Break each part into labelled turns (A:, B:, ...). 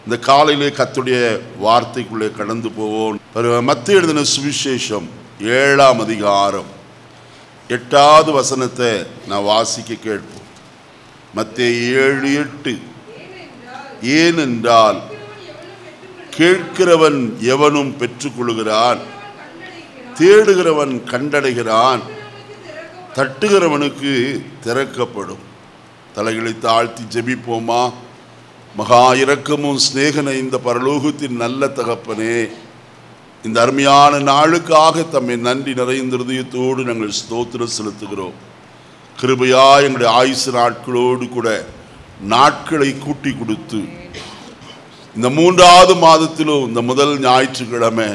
A: இந்த காலையிலே கர்த்தருடைய வார்த்தைக்குள்ளே கடந்து போவோம். மத்தேயு எழுதின சுவிசேஷம் 7ஆம் அதிகாரம் 8வது வசனத்தை நான் வாசிக்க கேட்போம். மத்தேயு 7:8. ஏனென்றால் கேட்கிறவன் எவனும் பெற்றுக்கொள்கிறான், தேடுகிறவன் கண்டடைகிறான், தட்டுகிறவனுக்கு திறக்கப்படும். தலைகளை தாழ்த்தி ஜெபிப்போமா. மகா இரக்கமும் சிநேகன இந்த பரலோகத்தின் நல்ல தகப்பனே, இந்த அருமையான நாளுக்காக தம்மை நன்றி நிறைந்த இருதயத்தோடு நாங்கள் ஸ்தோத்திரம் செலுத்துகிறோம். கிருபையா எங்களுடைய ஆயுசு நாட்களோடு கூட நாட்களை கூட்டி கொடுத்து இந்த 3வது மாதத்திலும் இந்த முதல் ஞாயிற்றுக்கிழமை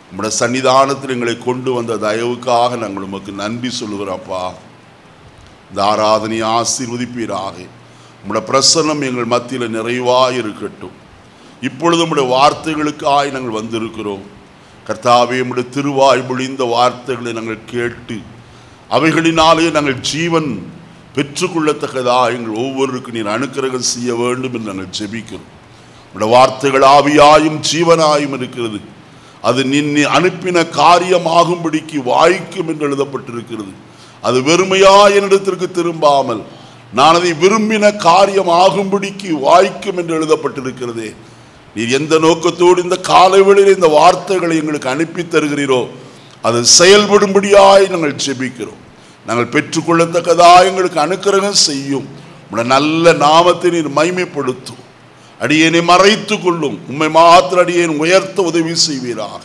A: நம்முடைய சன்னிதானத்தில் எங்களை கொண்டு வந்த தயவுக்காக நாங்கள் உமக்கு நன்றி சொல்லுகிறோம்ப்பா. இந்த ஆராதனை ஆசீர்வதிப்பீராக. உம்முடைய பிரசன்னம் எங்கள் மத்தியில் நிறைவாக இருக்கட்டும். இப்பொழுது உம்முடைய வார்த்தைகளுக்காக நாங்கள் வந்திருக்கிறோம். கர்த்தாவே, உம்முடைய திருவாய் பொழிந்த வார்த்தைகளை நாங்கள் கேட்டு அவைகளினாலே நாங்கள் ஜீவன் பெற்றுக்கொள்ளத்தக்கதாக எங்கள் ஒவ்வொருவருக்கு நீர் அனுக்கிரகம் செய்ய வேண்டும் என்று நாங்கள் ஜெபிக்கிறோம். உம்முடைய வார்த்தைகள் ஆவியாயும் ஜீவனாயும் இருக்கிறது. அது நீ அனுப்பின காரியமாகும்படிக்கு வாய்க்கும் என்று எழுதப்பட்டிருக்கிறது. அது வெறுமையா என்னிடத்திற்கு திரும்பாமல் நான் அதை விரும்பின காரியம் ஆகும்படிக்கு வாய்க்கும் என்று எழுதப்பட்டிருக்கிறதே. நீர் எந்த நோக்கத்தோடு இந்த காலை வேளையில் இந்த வார்த்தைகளை எங்களுக்கு அனுப்பி தருகிறீரோ அது செயல்படும்படியாய் நாங்கள் ஜெபிக்கிறோம். நாங்கள் பெற்றுக்கொள்ளத்தக்கதாக எங்களுக்கு அனுக்கிரகம் செய்யும். உம்முடைய நல்ல நாமத்தை நீர் மகிமைப்படுத்தும். அடியேனை மறைத்து கொள்ளும். உம்மை மாத்திர அடியேன் உயர்த்த உதவி செய்வீராக.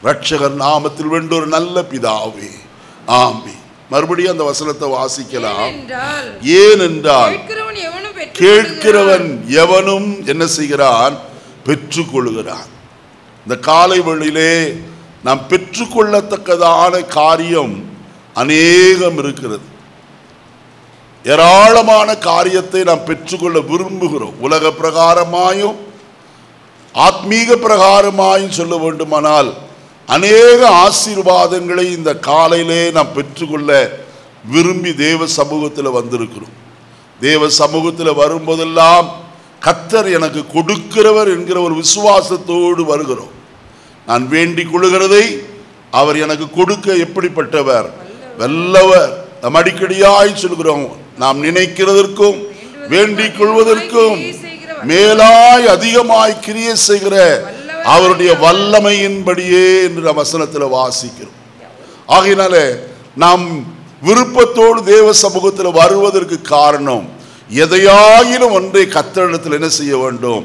A: ரட்சகர் நாமத்தில் வேண்ட ஒரு நல்ல பிதாவே, ஆமென். மறுபடியும் அந்த வசனத்தை வாசிக்கலாம். ஏனென்றால் கேட்கிறவன் எவனும் என்ன செய்கிறான்? பெற்றுக்கொள்கிறான். இந்த காலை வேளையிலே நாம் பெற்றுக்கொள்ளத்தக்கதான காரியம் அநேகம் இருக்கிறது. ஏராளமான காரியத்தை நாம் பெற்றுக்கொள்ள விரும்புகிறோம். உலக பிரகாரமாயும் ஆத்மீக பிரகாரமாயும் சொல்ல வேண்டுமானால் அநேக ஆசீர்வாதங்களை இந்த காலையிலே நாம் பெற்றுக்கொள்ள விரும்பி தேவ சமூகத்தில் வந்திருக்கிறோம். தேவ சமூகத்தில் வரும்போதெல்லாம் கர்த்தர் எனக்கு கொடுக்கிறவர் என்கிற ஒரு விசுவாசத்தோடு வருகிறோம். நான் வேண்டிக் கொள்கிறதை அவர் எனக்கு கொடுக்க எப்படிப்பட்டவர்? வல்லவர். நாம் அடிக்கடியாய் சொல்கிறோம், நாம் நினைக்கிறதற்கும் வேண்டிக் கொள்வதற்கும் மேலாய் அதிகமாய் கிரியை செய்கிற அவருடைய வல்லமையின்படியே என்று நாம் வசனத்தில் வாசிக்கிறோம். ஆகையினால நாம் விருப்பத்தோடு தேவ சமூகத்தில் வருவதற்கு காரணம், எதையாயினும் ஒன்றை கர்த்தரிடத்தில் என்ன செய்ய வேண்டும்?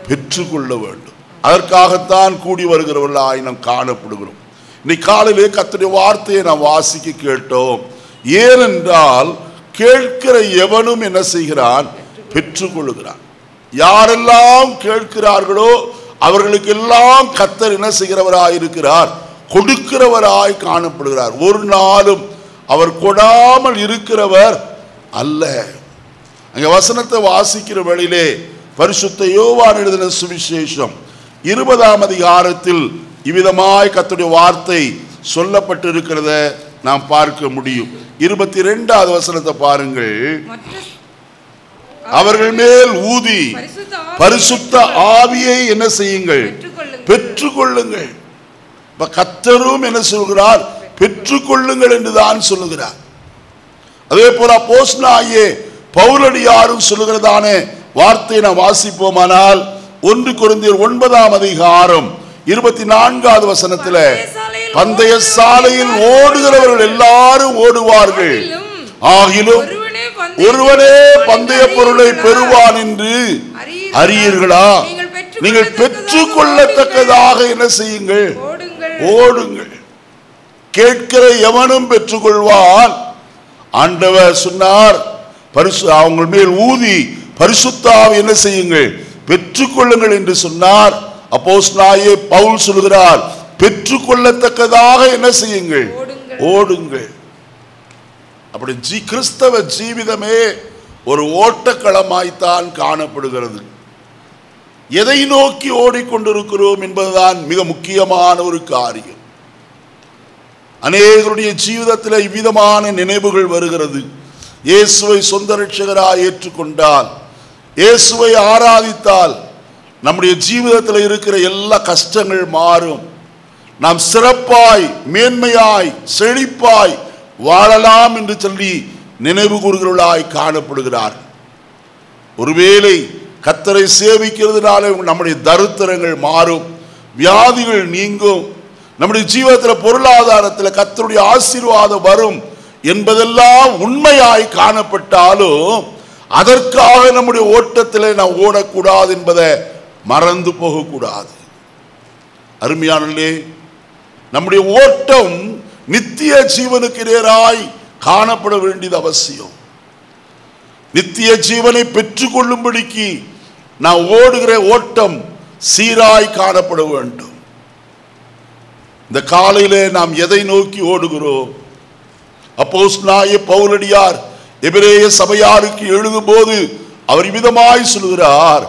A: பெற்றுக்கொள்ள வேண்டும். அதற்காகத்தான் கூடி வருகிறவர்களாய் நாம் காணப்படுகிறோம். இன்னைக்கு காலையிலே கர்த்தருடைய வார்த்தையை நாம் வாசிக்க கேட்டோம். ஏனென்றால் கேட்கிற எவனும் என்ன செய்கிறான்? பெற்றுக்கொள்கிறான். யாரெல்லாம் கேட்கிறார்களோ அவர்களுக்கெல்லாம் கர்த்தர் என்ன செய்கிறவராய் இருக்கிறார்? கொடுக்கிறவராய் காணப்படுகிறார். ஒரு நாளும் அவர் கொடாமல் இருக்கிறவர் அல்ல. அங்க வசனத்தை வாசிக்கிற வேளையிலே பரிசுத்த யோவான் எழுதின சுவிசேஷம் 20ஆம் அதிகாரத்தில் இவ்விதமாய் கர்த்தருடைய வார்த்தை சொல்லப்பட்டிருக்கிறத நாம் பார்க்க முடியும். 22வது வசனத்தை பாருங்கள். அவர்கள் மேல் ஊதி பரிசுத்த ஆவியை என்ன செய்யுங்கள்? பெற்றுக்கொள்ளுங்கள். கர்த்தரும் என்ன சொல்கிறார்? பெற்றுக்கொள்ளுங்கள் என்றுதான் சொல்லுகிறார். அதே போல அப்போஸ்தலனாகிய பவுலடியாரும் சொல்லுகிறதான வார்த்தையை நாம் வாசிப்போமானால் 1 கொரிந்தியர் 9ஆம் அதிகாரம் 24வது வசனத்தில், பந்தய சாலையில் ஓடுகிறவர்கள் எல்லாரும் ஓடுவார்கள், ஆகிலும் ஒருவனே பந்தய பொருளை பெறுவான் என்று அறியீர்களா? நீங்கள் பெற்றுக்கொள்ளத்தக்கதாக என்ன செய்யுங்கள்? ஓடுங்கள். கேட்கிற எவனும் பெற்றுக்கொள்வான். ஆண்டவர் சொன்னார், அவங்க மேல் ஊதி பரிசுத்த ஆவி என்ன செய்யுங்கள்? பெற்றுக்கொள்ளுங்கள் என்று சொன்னார். அப்போஸ்தலனாகிய பவுல் சொல்கிறார், பெற்றுக்கொள்ளத்தக்கதாக என்ன செய்யுங்கள்? ஓடுங்கள். அப்படி கிறிஸ்தவ ஜீவிதமே ஒரு ஓட்டக்களமாய்த்தான் காணப்படுகிறது. எதை நோக்கி ஓடிக்கொண்டிருக்கிறோம் என்பதுதான் மிக முக்கியமான ஒரு காரியம். அநேகருடைய ஜீவிதத்தில் இவ்விதமான நினைவுகள் வருகிறது. இயேசுவை சொந்த ரட்சகராய் ஏற்றுக்கொண்டால், இயேசுவை ஆராதித்தால் நம்முடைய ஜீவிதத்தில் இருக்கிற எல்லா கஷ்டங்கள் மாறும். நாம் சிறப்பாய், மேன்மையாய், செழிப்பாய் வாழலாம் என்று சொல்லி நினைவு கூறுகிறவர்களாய் காணப்படுகிறார். ஒருவேளை கர்த்தரை சேவிக்கிறதுனால நம்முடைய தரித்திரங்கள் மாறும், வியாதிகள் நீங்கும், நம்முடைய ஜீவிதத்தில் பொருளாதாரத்தில் கர்த்தருடைய ஆசீர்வாதம் வரும் என்பதெல்லாம் உண்மையாய் காணப்பட்டாலும் அதற்காக நம்முடைய ஓட்டத்தில் நாம் ஓடக்கூடாது என்பதை மறந்து போகக்கூடாது. அருமையானே, நம்முடைய ஓட்டம் நித்திய ஜீவனுக்கு நேராய் காணப்பட வேண்டியது அவசியம். நித்திய ஜீவனை பெற்றுக்கொள்ளும்படிக்கு நாம் ஓடுகிற ஓட்டம் சீராய் காணப்பட வேண்டும். இந்த காலையிலே நாம் எதை நோக்கி ஓடுகிறோம்? அப்போஸ்தலனாகிய பவுலடியார் எபிரேய சபையாருக்கு எழுதும் போது அவர் விதமாய் சொல்கிறார்.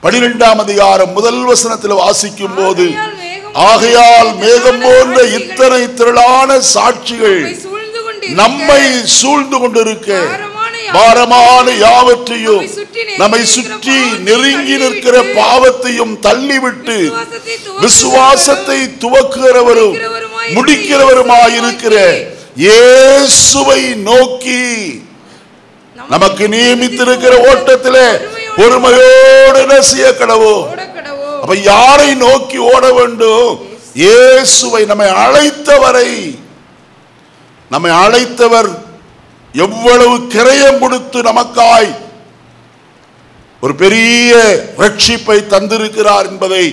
A: 12ஆம் அதிகாரம் முதல் வசனத்தில் வாசிக்கும் போது, ஆகையால் மேகம் போன்ற இத்தனை திரளான சாட்சிகள் நம்மை சூழ்ந்து கொண்டிருக்க பாரமான யாவற்றையும் நம்மை சுற்றி நெருங்கி நிற்கிற பாவத்தையும் தள்ளிவிட்டு விசுவாசத்தை துவக்குகிறவரும் முடிக்கிறவருமாயிருக்கிற இயேசுவை நோக்கி நமக்கு நியமித்திருக்கிற ஓட்டத்திலே பொறுமையோடு செய்ய கடவோம். அப்ப யாரை நோக்கி ஓட வேண்டும்? இயேசுவை, நம்மை அழைத்தவர் எவ்வளவு கிரயம் கொடுத்து நமக்காய் ஒரு பெரிய ரட்சிப்பை தந்திருக்கிறார் என்பதை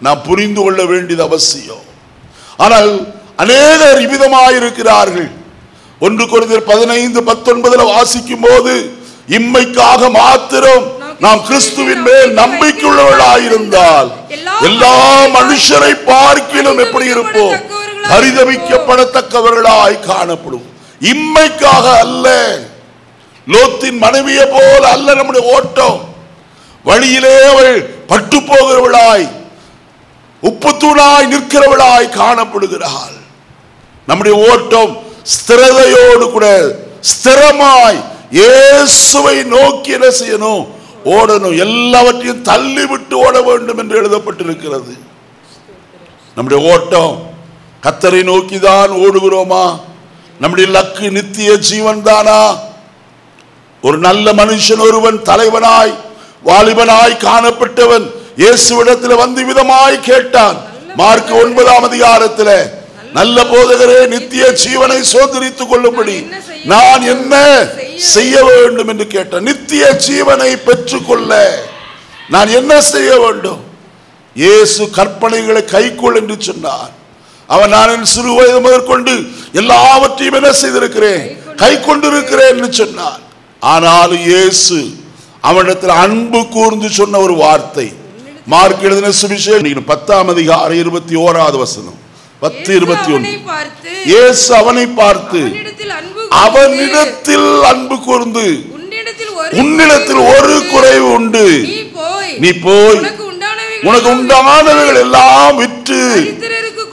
A: நாம் புரிந்து கொள்ள வேண்டியது அவசியம். ஆனால் அநேகர் இவ்விதமாயிருக்கிறார்கள். 1 கொரிந்தியர் 15:19 வாசிக்கும் போது, இம்மைக்காக மாத்திரம் நாம் கிறிஸ்துவின் மேல் நம்பிக்கையுள்ளவர்களாயிருந்தால் எல்லா மனுஷரை பார்க்கிலும் எப்படி இருப்போம்? பரிதபிக்கப்படத்தக்கவர்களாய் காணப்படும். இம்மைக்காக அல்ல, லோத்தின் மனைவியை போல அல்ல நம்முடைய ஓட்டம். வழியிலே அவள் பட்டு போகிறவளாய், உப்புத்தூணாய் நிற்கிறவளாய் காணப்படுகிறாள். நம்முடைய ஓட்டம் ஸ்திரதையோடு கூட ஸ்திரமாய் இயேசுவை நோக்கி என்ன செய்யணும்? ஓடணும். எல்லாவற்றையும் தள்ளி விட்டு ஓட வேண்டும் என்று எழுதப்பட்டிருக்கிறது. நம்முடைய ஓட்டம் கர்த்தரை நோக்கிதான் ஓடுகிறோமா? நம்முடைய லக்கு நித்திய ஜீவன் தானா? ஒரு நல்ல மனுஷன் ஒருவன் தலைவனாய் வாலிபனாய் காணப்பட்டவன் இயேசுவிடத்தில் வந்து விதமாய் கேட்டான். மார்க் 9ஆம் அதிகாரத்தில், நல்ல போதகரே, நித்திய ஜீவனை சுதந்தரித்துக் கொள்ளும்படி நான் என்ன செய்ய வேண்டும் என்று கேட்டான். நித்திய ஜீவனை பெற்றுக்கொள்ள நான் என்ன செய்ய வேண்டும்? இயேசு கற்பனைகளை கைக்கொள் என்று சொன்னார். அவன், நான் என் சிறு வயது முதற்கொண்டு எல்லாவற்றையும் என்ன செய்திருக்கிறேன்? கை கொண்டிருக்கிறேன் என்று சொன்னான். ஆனால் இயேசு அவனிடத்தில் அன்பு கூர்ந்து சொன்ன ஒரு வார்த்தை, மார்க் எழுதின சுவிசேஷம் 10ஆம் அதிகாரம் 21வது வசனம், 10:21. இயேசு அவனை பார்த்து அவனிடத்தில் அன்பு கூர்ந்து, உன்னிடத்தில் ஒரு குறைவு உண்டு, நீ போய் உனக்கு உண்டானவைகள் எல்லாம் விற்று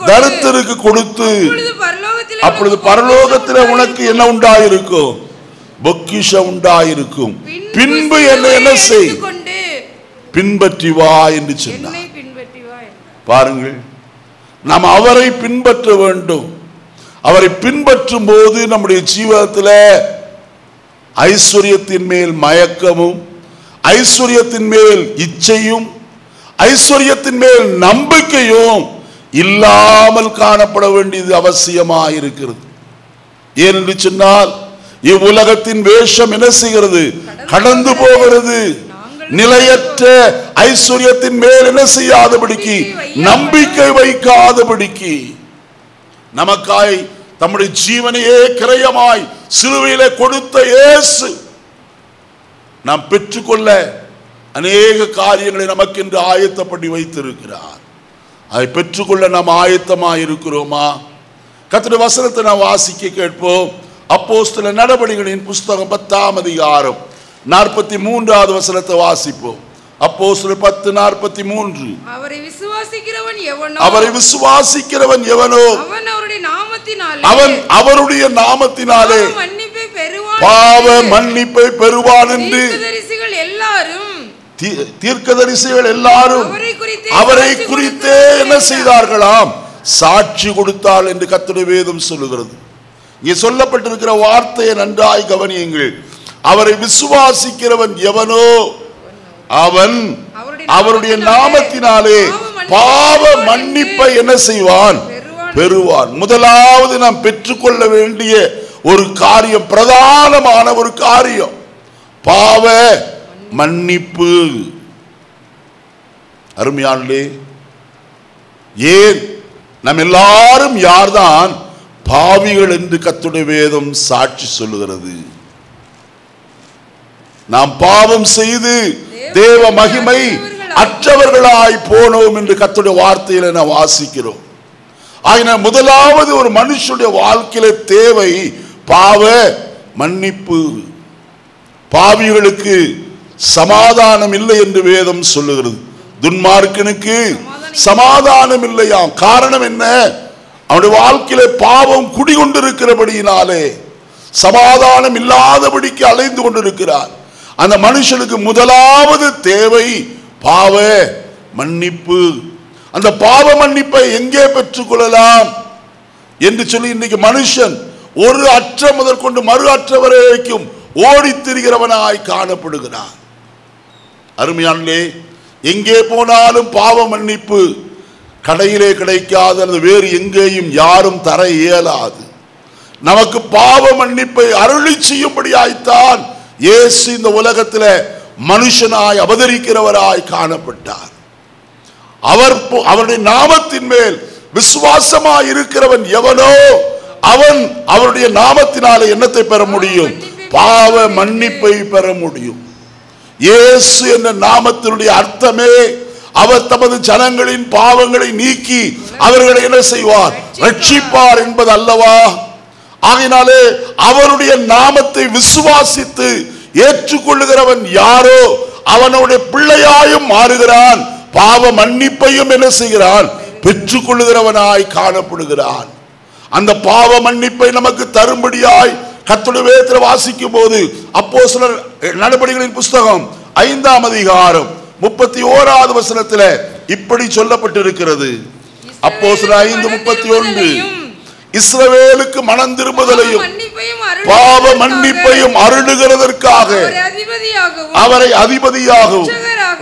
A: தரித்திரருக்கு கொடுத்து, அப்பொழுது பரலோகத்தில் உனக்கு என்ன உண்டாயிருக்கும்? பொக்கிஷம் உண்டாயிருக்கும். பின்பு என்ன செய்? பின்பற்றி வா என்று சொன்னார். பாருங்கள், நாம் அவரை பின்பற்ற வேண்டும். அவரை பின்பற்றும் போது நம்முடைய ஜீவிதத்தில் ஐஸ்வர்யத்தின் மேல் மயக்கமும், ஐஸ்வர்யத்தின் மேல் இச்சையும், ஐஸ்வர்யத்தின் மேல் நம்பிக்கையும் இல்லாமல் காணப்பட வேண்டியது அவசியமாயிருக்கிறது. ஏனென்று சொன்னால், இவ்வுலகத்தின் வேஷம் என்ன செய்கிறது? கடந்து போகிறது. நிலையற்ற ஐஸ்வர்யத்தின் மேல் என்ன செய்யாதபடிக்கு, நம்பிக்கை வைக்காதபடிக்கு, நமக்காய் தம்முடைய ஜீவனையே கிரயமாய் சிலுவையிலே கொடுத்த இயேசு நாம் பெற்றுக்கொள்ள அநேக காரியங்களை நமக்கு என்று ஆயத்தப்படி வைத்திருக்கிறார். அதை பெற்றுக்கொள்ள நாம் ஆயத்தமாக இருக்கிறோமா? கர்த்தருடைய வசனத்தை நாம் வாசிக்க கேட்போம். அப்போஸ்தலர் நடபடிகளின் புஸ்தகம் 10ஆம் அதிகாரம் 43வது வசனத்தை வாசிப்போம். அப்போஸ்தலர் 10:43.
B: அவரை விசுவாசிக்கிறவன்
A: எவனோ அவன் அவருடைய நாமத்தினாலே பாவ மன்னிப்பை பெறுவான் என்று தீர்க்கதரிசிகள் எல்லாரும் அவரை குறித்தே என்ன செய்தார்களாம்? சாட்சி கொடுத்தாள் என்று கர்த்தருடைய வேதம் சொல்லுகிறது. இங்கே சொல்லப்பட்டிருக்கிற வார்த்தையை நன்றாய் கவனியுங்கள். அவரை விசுவாசிக்கிறவன் எவனோ அவன் அவருடைய நாமத்தினாலே பாவ மன்னிப்பை என்ன செய்வான்? பெறுவான். முதலாவது நாம் பெற்றுக்கொள்ள வேண்டிய ஒரு காரியம், பிரதானமான ஒரு காரியம், பாவ மன்னிப்பு. அருமையானே, ஏன் நம்ம எல்லாரும் யார்தான் பாவிகள் என்று கர்த்தருடைய வேதம் சாட்சி சொல்லுகிறது. நாம் பாவம் செய்து தேவ மகிமை அற்றவர்களாய் போனோம் என்று கர்த்தருடைய வார்த்தையில நாம் வாசிக்கிறோம். ஆகினால் முதலாவது ஒரு மனுஷனுடைய வாழ்க்கையில தேவை பாவ மன்னிப்பு. பாவிகளுக்கு சமாதானம் இல்லை என்று வேதம் சொல்லுகிறது. துன்மார்க்கனுக்கு சமாதானம் இல்லையாம். காரணம் என்ன? அவனுடைய வாழ்க்கையில பாவம் குடிகொண்டிருக்கிறபடியினாலே சமாதானம் இல்லாதபடிக்கு அலைந்து கொண்டிருக்கிறார். அந்த மனுஷனுக்கு முதலாவது தேவை பாவ மன்னிப்பு. அந்த பாவ மன்னிப்பை எங்கே பெற்றுக்கொள்ளலாம் என்று சொல்லி இன்றைக்கு மனுஷன் ஒரு அற்ற முதற்கொண்டு மறு அற்ற வரைக்கும் ஓடித் திரிகிறவனாய் காணப்படுகிறான். அருமையானே, எங்கே போனாலும் பாவ மன்னிப்பு கடையிலே கிடைக்காது, அல்லது வேறு எங்கேயும் யாரும் தர இயலாது. நமக்கு பாவ மன்னிப்பை அருளி செய்யும்படியாய்த்தான் இயேசு இந்த உலகத்தில் மனுஷனாய் அவதரிக்கிறவராய் காணப்பட்டார். அவருடைய நாமத்தின் மேல் விசுவாசமாய் இருக்கிறவன் எவனோ அவன் அவருடைய நாமத்தினாலே என்னத்தை பெற முடியும்? பாவ மன்னிப்பை பெற முடியும். இயேசு என்ற நாமத்தினுடைய அர்த்தமே அவர் தமது ஜனங்களின் பாவங்களை நீக்கி அவர்களை என்ன செய்வார்? ரட்சிப்பார் என்பது அல்லவா? ஆகினாலே அவருடைய நாமத்தை விசுவாசித்து ஏற்றுக்கொள்ளுகிறவன் யாரோ அவனுடைய பிள்ளையாயும் மாறுகிறான். பாவ மன்னிப்பையும் என்ன செய்கிறான்? பெற்றுக்கொள்ளுகிறவனாய் காணப்படுகிறான். அந்த பாவ மன்னிப்பை நமக்கு தரும்படியாய் கர்த்தருடைய வேதத்தில் வாசிக்கும் போது அப்போஸ்தலர் நடபடிகளின் புஸ்தகம் 5ஆம் அதிகாரம் 31வது வசனத்தில் இப்படி சொல்லப்பட்டிருக்கிறது. அப்போஸ்தலர் 5:31, இஸ்ரவேலுக்கு மனம் திரும்புதலையும் பாவ மன்னிப்பையும் அருளுகிறதற்காக அவரை அதிபதியாகவும்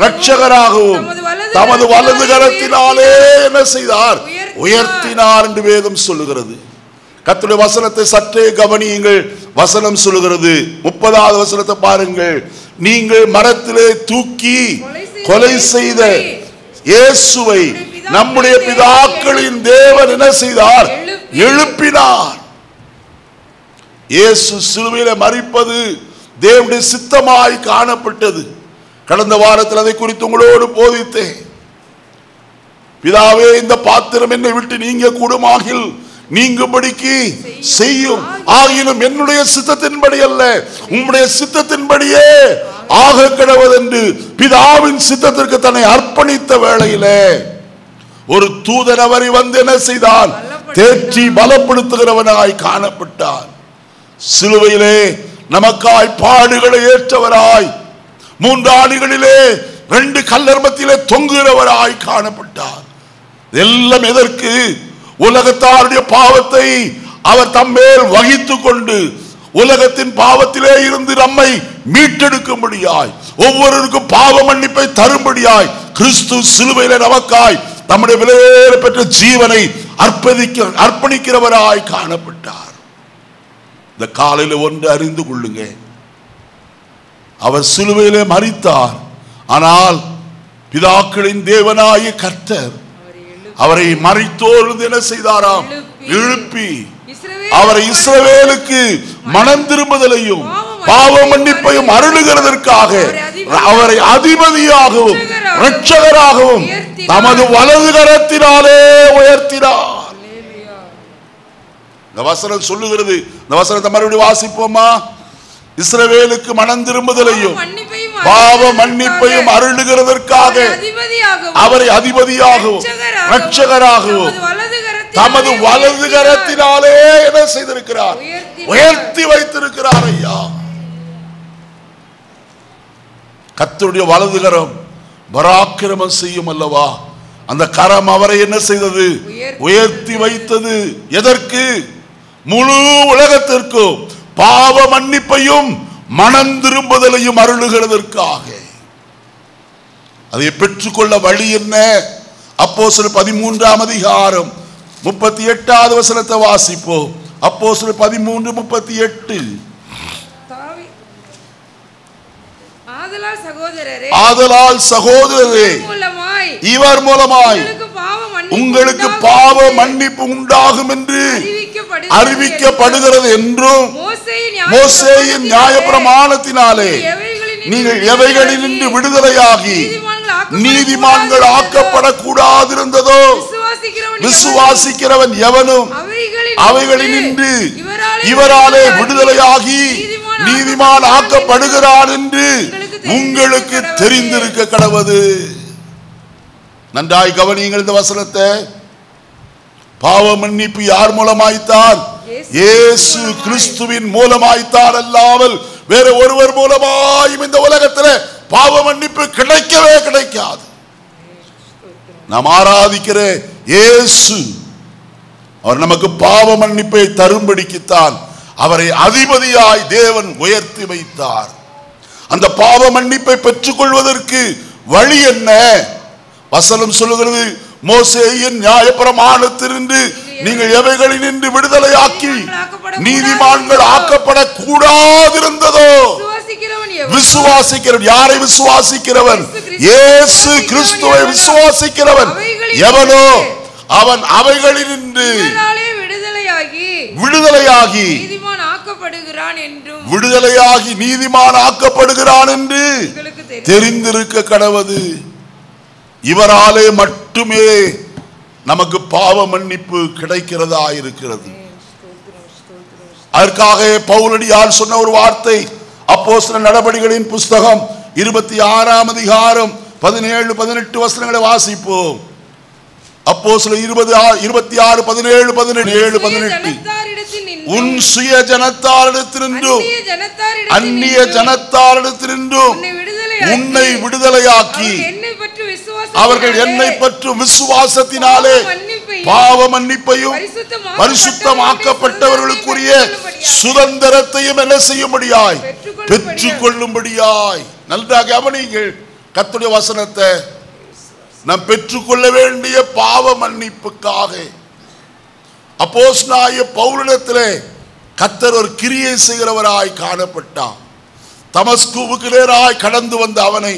A: இரட்சகராகவும் தமது வலது கரத்தினாலே என்ன செய்தார்? உயர்த்தினார் என்று வேதம் சொல்லுகிறது. கர்த்தருடைய வசனத்தை சற்றே கவனியுங்கள். வசனம் சொல்லுகிறது, 30வது வசனத்தை பாருங்கள். நீங்கள் மரத்திலே தூக்கி கொலை செய்த இயேசுவை நம்முடைய பிதாக்களின் தேவன் என்ன செய்தார்? எழுப்பினார். இயேசு சிலுவையில மரிப்பது தேவனுடைய சித்தமாய் காணப்பட்டது. கடந்த வாரத்தில் அதை குறித்து உங்களோடு போதித்தேன். பிதாவே, இந்த பாத்திரம் என்னை விட்டு நீங்க கூடுமாகில் நீங்கும்படிக்கு செய்யும், ஆகிலும் என்னுடைய சித்தத்தின்படி அல்ல உம்முடைய சித்தத்தின்படியே ஆக கடவது என்று பிதாவின் சித்தத்திற்கு தன்னை அர்ப்பணித்த வேளையிலே ஒரு தூதன் அவரை வந்து என்ன செய்தான்? தேற்றி பலப்படுத்துகிறவனாய் காணப்பட்டார். சிலுவையிலே நமக்காய் பாடுகளை ஏற்றவராய் 3 ஆணிகளிலே 2 கல்லர்மத்திலே தொங்குகிறவராய் காணப்பட்டார். எல்லாம் எதற்கு? உலகத்தாருடைய பாவத்தை அவர் தம்மேல் வகித்துக் கொண்டு உலகத்தின் பாவத்திலே இருந்து நம்மை மீட்டெடுக்கும்படியாய், ஒவ்வொருவருக்கும் பாவ மன்னிப்பை தரும்படியாய் கிறிஸ்து சிலுவையிலே நமக்காய் நம்முடைய விலையேற பெற்ற ஜீவனை அர்ப்பணிக்கிறவராய் காணப்பட்டார். இந்த காலையில ஒன்று அறிந்து கொள்ளுங்க, அவர் சிலுவையிலே மரித்தார். ஆனால் பிதாக்களின் தேவனாய கர்த்தர் அவரை மரித்தோர் என்ன செய்தாராம்? எழுப்பி அவரை இஸ்ரவேலுக்கு மனம் திரும்புதலையும் பாவ மன்னிப்பையும் அருளுகிறதற்காக அவரை அதிபதியாகவும் இரட்சகராகவும் தமது வலது கரத்தினாலே உயர்த்தினார். இந்த வசனம் சொல்லுகிறது. இந்த வசனத்தை மறுபடியும் வாசிப்போமா? இஸ்ரவேலுக்கு மனம் திரும்புதலையும் பாவ மன்னிப்பையும் அருளுகிறதற்காக அவரை அதிபதியாகவும் இரட்சகராகவும் தமது வலது கரத்தினாலே என்ன செய்திருக்கிறார்? உயர்த்தி வைத்திருக்கிறார். ஐயா, கர்த்தருடைய வலதுகரம் பராக்கிரமம் செய்யும் அல்லவா? அந்த கரம் அவரை என்ன செய்தது? உயர்த்தி வைத்தது. எதற்கு? முழு உலகத்திற்கும் பாவ மன்னிப்பையும் மனம் திரும்புதலையும் அருளுகிறதற்காக. அதை பெற்றுக்கொள்ள வழி என்ன? அப்போஸ்தலர் 13ஆம் அதிகாரம் 38வது வசனத்தை வாசிப்போம். அப்போஸ்தலர் 13:38. ஆதலால் சகோதரரே, இவர் மூலமாய் உங்களுக்கு பாவ மன்னிப்பு உண்டாகும் என்று அறிவிக்கப்படுகிறது என்றும் மோசேயின் நியாயப்பிரமாணத்தினாலே நீங்கள் எவைகளினின்று விடுதலையாகி நீதிமான்கள் ஆக்கப்படக்கூடாதிருந்ததோ விசுவாசிக்கிறவன் எவனும் அவைகளினின்று இவராலே விடுதலையாகி நீதிமான் ஆக்கப்படுகிறான் என்று உங்களுக்கு தெரிந்திருக்க கடவது. நன்றாய் கவனியுங்கள் இந்த வசனத்தை. பாவ மன்னிப்பு யார் மூலமாய்த்தான்? இயேசு கிறிஸ்துவின் மூலமாய்த்தான், அல்லாமல் வேற ஒருவர் மூலமாயும் இந்த உலகத்தில் பாவ மன்னிப்பு கிடைக்கவே கிடைக்காது. நாம் ஆராதிக்கிற இயேசு அவர் நமக்கு பாவ மன்னிப்பை தரும்படிக்குத்தான் அவரை அதிபதியாய் தேவன் உயர்த்தி வைத்தார். அந்த பாவ மன்னிப்பை பெற்றுக் கொள்வதற்கு வழி என்ன? வசனம் சொல்லுகிறது, மோசேயின் நியாயப்பிரமாணத்திலிருந்து நீங்கள் எவைகளினின்று விடுதலையாக்கி நீதிமான்கள் ஆக்கப்படக்கூடாதிருந்ததோ விசுவாசிக்கிறவன். யாரை விசுவாசிக்கிறவன்? இயேசு கிறிஸ்துவை விசுவாசிக்கிறவன் எவனோ அவன் அவைகளினின்று விடுதலையாகி நீதிமான் ஆக்கப்படுகிறான் என்று தெரிந்திருக்க கடவது. இவராலே மட்டுமே நமக்கு பாவ மன்னிப்பு கிடைக்கிறதா இருக்கிறது. அதற்காக பவுலடியார் சொன்ன ஒரு வார்த்தை, அப்போஸ்தலர் நடபடிகளின் புஸ்தகம் 26ஆம் அதிகாரம் 17-18 வசனங்களை வாசிப்போம். அப்போஸ்தலர் 26:17-18. உன் சுய ஜனத்தாரிடத்தினின்றும் அந்நிய ஜனத்தாரிடத்தினின்றும் உன்னை விடுதலையாக்கி அவர்கள் என்னை பற்றும் விசுவாசத்தினாலே பாவ மன்னிப்பையும் பரிசுத்தமாக்கப்பட்டவர்களுக்குரிய சுதந்திரத்தையும் என்ன செய்யும்படியாய் பெற்றுக்கொள்ளும்படியாய். நன்றாக கவனியுங்கள் கர்த்தருடைய வசனத்தை. நாம் பெற்றுக்கொள்ள வேண்டிய பாவ மன்னிப்புக்காக அப்போஸ்தலனாகிய பவுலிடத்திலே கர்த்தர் ஒரு கிரியை செய்கிறவராய் காணப்பட்டார். தமஸ்குவுக்கு நேராய் கடந்து வந்த அவனை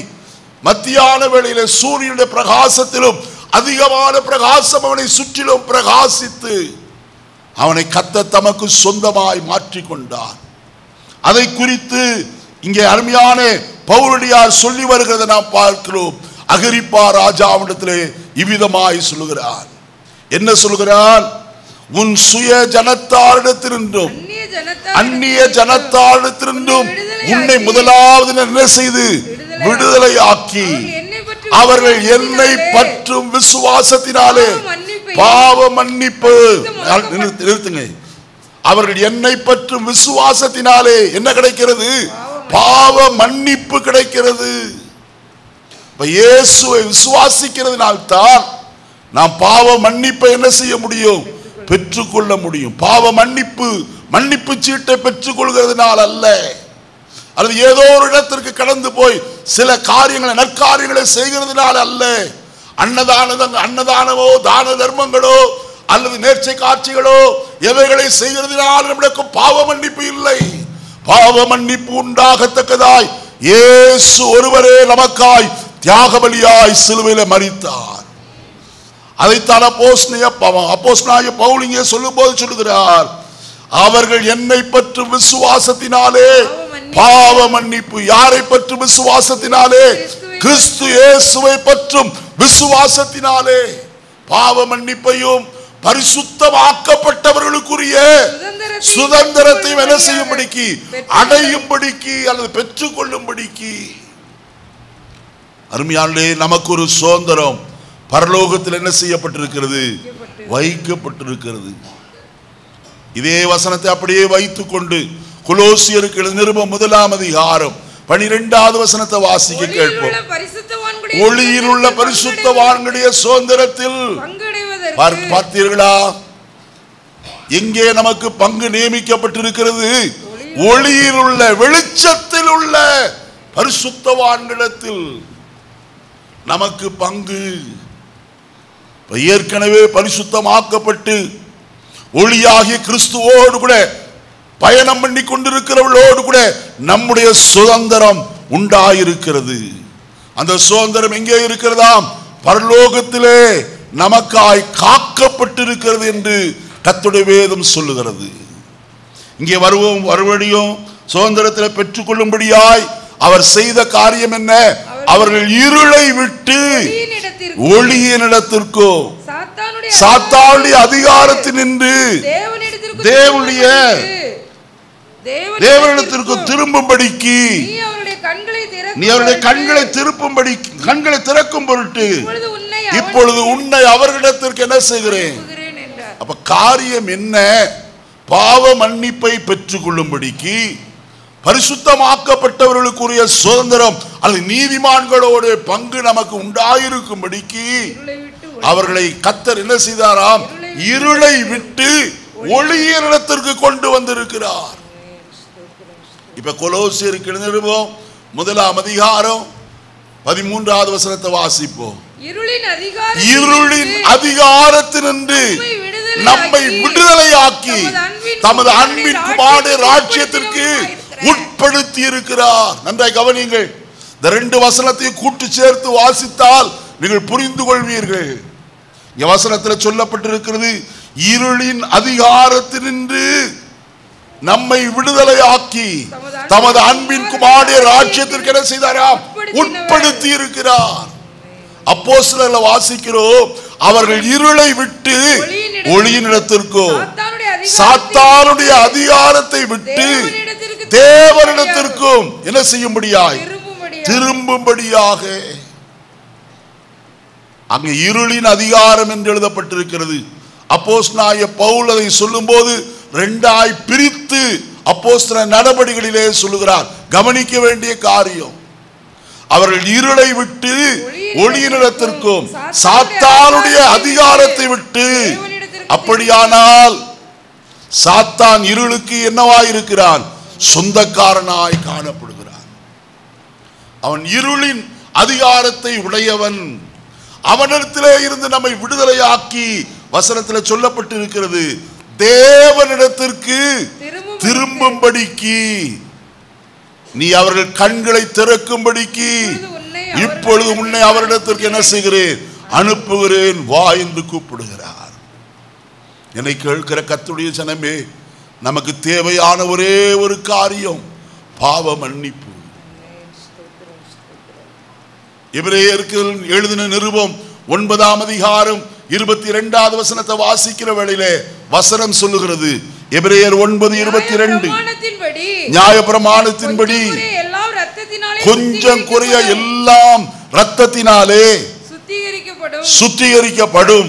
A: மத்தியான வேளையிலே சூரியனுடைய பிரகாசத்திலும் அதிகமான பிரகாசம் அவனை சுற்றிலும் பிரகாசித்து அவனை கர்த்தர் தமக்கு சொந்தமாய் மாற்றிக்கொண்டார். அதை குறித்து இங்கே அருமையான பவுலடியார் சொல்லி வருகிறதை நாம் பார்க்கிறோம். அகிரிப்பா ராஜாவிடத்திலே இவ்விதமாய் சொல்லுகிறார். என்ன சொல்லுகிறான்? உன் சுய ஜனத்தாரிடத்திலிருந்தும் அந்நிய ஜனத்தாரிடத்திலிருந்தும் உன்னை முதலாவது என்ன செய்து விடுதலையாக்கி அவர்கள் என்னை பற்றும் விசுவாசத்தினாலே பாவ மன்னிப்பு. நிறுத்துங்க. அவர்கள் என்னை பற்றும் விசுவாசத்தினாலே என்ன கிடைக்கிறது? பாவ மன்னிப்பு கிடைக்கிறது. இயேசுவை விசுவாசிக்கிறதுனால்தான் நாம் பாவ மன்னிப்பை என்ன செய்ய முடியும்? பெற்றுக்கொள்ள முடியும். பாவ மன்னிப்பு சீட்டை பெற்றுக் கொள்கிறதுனால் அல்ல, அல்லது ஏதோ ஒரு இடத்திற்கு கடந்து போய் சில காரியங்களை நற்காரியங்களை செய்கிறதுனால் அல்ல. அன்னதானமோ தான தர்மங்களோ அல்லது நேர்ச்சை காட்சிகளோ எவைகளை செய்கிறதுனால் நம்மளுக்கு பாவ மன்னிப்பு இல்லை. பாவ மன்னிப்பு உண்டாகத்தக்கதாய் இயேசு ஒருவரே நமக்காய் தியாக பலியாய் சிலுவையில் மரித்தார். அதைத்தான் அப்போஸ்தலனாகிய பவுல் இங்கே சொல்லும்போது சொல்லுகிறார், அவர்கள் என்னை பற்றும் விசுவாசத்தினாலே பாவ மன்னிப்பு. யாரை பற்றும் விசுவாசத்தினாலே? கிறிஸ்து இயேசுவை பற்றும் விசுவாசத்தினாலே பாவ மன்னிப்பையும் பரிசுத்தமாக்கப்பட்டவர்களுக்குரிய சுதந்திரத்தையும் என்ன செய்யும்படிக்கு, அடையும்படிக்கு அல்லது பெற்றுக்கொள்ளும்படிக்கு. அருமையானே, நமக்கு ஒரு சுதந்திரம் பரலோகத்தில் என்ன செய்யப்பட்டிருக்கிறது? வைக்கப்பட்டிருக்கிறது. இதே வசனத்தை அப்படியே வைத்துக் கொண்டு கொலோசியருக்கு நிருபம் 1ஆம் அதிகாரம் 12வது வசனத்தை வாசிக்க கேட்போம். ஒளியில் உள்ள பரிசுத்தவான்களுடைய சுதந்திரத்தில் பார்த்தீர்களா? எங்கே நமக்கு பங்கு நியமிக்கப்பட்டிருக்கிறது? ஒளியில் உள்ள, வெளிச்சத்தில் உள்ள பரிசுத்தவான்களிடத்தில் நமக்கு பங்கு. ஏற்கனவே பரிசுத்தமாக்கப்பட்டு ஒளியாகிய கிறிஸ்துவோடு கூட பயணம் பண்ணி கொண்டிருக்கிறவர்களோடு கூட நம்முடைய சுதந்திரம் உண்டாயிருக்கிறது. அந்த சுதந்திரம் எங்கே இருக்கிறதாம்? பரலோகத்திலே நமக்காய் காக்கப்பட்டிருக்கிறது என்று கர்த்தருடைய வேதம் சொல்லுகிறது. இங்கே மறுபடியும் சுதந்திரத்தில் பெற்றுக்கொள்ளும்படியாய் அவர் செய்த காரியம் என்ன? அவர்கள் இருளை விட்டு ஒளியினிடத்திற்கோ, சாத்தானுடைய அதிகாரத்தினின்று தேவனிடத்திற்கு திரும்பும்படிக்கு, நீ அவருடைய கண்களை திருப்பும்படி, கண்களை திறக்கும் பொருட்டு இப்பொழுது உன்னை அவர்களிடத்திற்கு என்ன செய்கிறேன்? அப்ப காரியம் என்ன? பாவ மன்னிப்பை பெற்றுக் கொள்ளும்படிக்கு, பரிசுத்தமாக்கப்பட்டவர்களுக்குரிய சுதந்திரம் அல்லது நீதிமான்களோடு பங்கு நமக்கு உண்டாயிருக்கும்படிக்கு அவர்களை கர்த்தர் என்ன செய்தாராம்? இருளை விட்டு ஒளியினிடத்திற்கு கொண்டு வந்திருக்கிறார். இப்ப கொலோசியருக்கு நிருபம் 1ஆம் அதிகாரம் 13வது வசனத்தை வாசிப்போம். இருளின் அதிகாரத்தினின்று நம்மை விடுதலையாக்கி தமது அன்பின் குமாரனுடைய ராஜ்யத்திற்கு உட்படுத்தி இருக்கிறார். நன்றாய் கவனியுங்கள். இந்த 2 வசனத்தையும் கூட்டு சேர்த்து வாசித்தால் நீங்கள் புரிந்து கொள்வீர்கள். இந்த வசனத்தில் சொல்லப்பட்டிருக்கிறது, இருளின் அதிகாரத்தினின்று நம்மை விடுதலையாக்கி தமது அன்பின் குமாரனுடைய ராஜ்யத்திற்கு என்ன செய்தாராம்? உட்படுத்தி இருக்கிறார். அப்போஸ்தலர்ல வாசிக்கிறோம், அவர்கள் இருளை விட்டு ஒளியினிடத்திற்கோ, சாத்தானுடைய அதிகாரத்தை விட்டு தேவனிடத்திற்கும் என்ன செய்யும்படியாய்? திரும்பும்படியாக. அங்கே இருளின் அதிகாரம் என்று எழுதப்பட்டிருக்கிறது. அப்போஸ்தலனாகிய பவுல் அதை சொல்லும் போது 2ஆய் பிரித்து அப்போஸ்தல நடபடிகளிலே சொல்லுகிறார். கவனிக்க வேண்டிய காரியம், அவர்கள் இருளை விட்டு ஒளியினிடத்திற்கும், சாத்தானுடைய அதிகாரத்தை விட்டு. அப்படியானால் சாத்தான் இருளுக்கு என்னவாயிருக்கிறான்? சொந்தக்காரனாய் காணப்படுகிறான். அவன் இருளின் அதிகாரத்தை உடையவன். அவனிடத்திலே இருந்து நம்மை விடுதலையாக்கி வசனத்தில் சொல்லப்பட்டு இருக்கிறது, தேவனிடத்திற்கு திரும்பும்படிக்கு, நீ அவர்கள் கண்களை திறக்கும்படிக்கு இப்பொழுது உன்னை அவரிடத்திற்கு என்ன செய்கிறேன்? அனுப்புகிறேன், வா என்று கூப்பிடுகிறார். என்னை கேட்கிற கர்த்தருடைய ஜனமே, நமக்கு தேவையான ஒரே ஒரு காரியம் பாவ மன்னிப்பு. எபிரேயருக்கு எழுதின நிருபம் 9ஆம் அதிகாரம் 22வது வசனத்தை வாசிக்கிற வேளையிலே வசனம் சொல்லுகிறது, எபிரேயர் 9:22, நியாயப்பிரமாணத்தின்படி கொஞ்சம் குறைய எல்லாம் இரத்தத்தினாலே சுத்திகரிக்கப்படும்,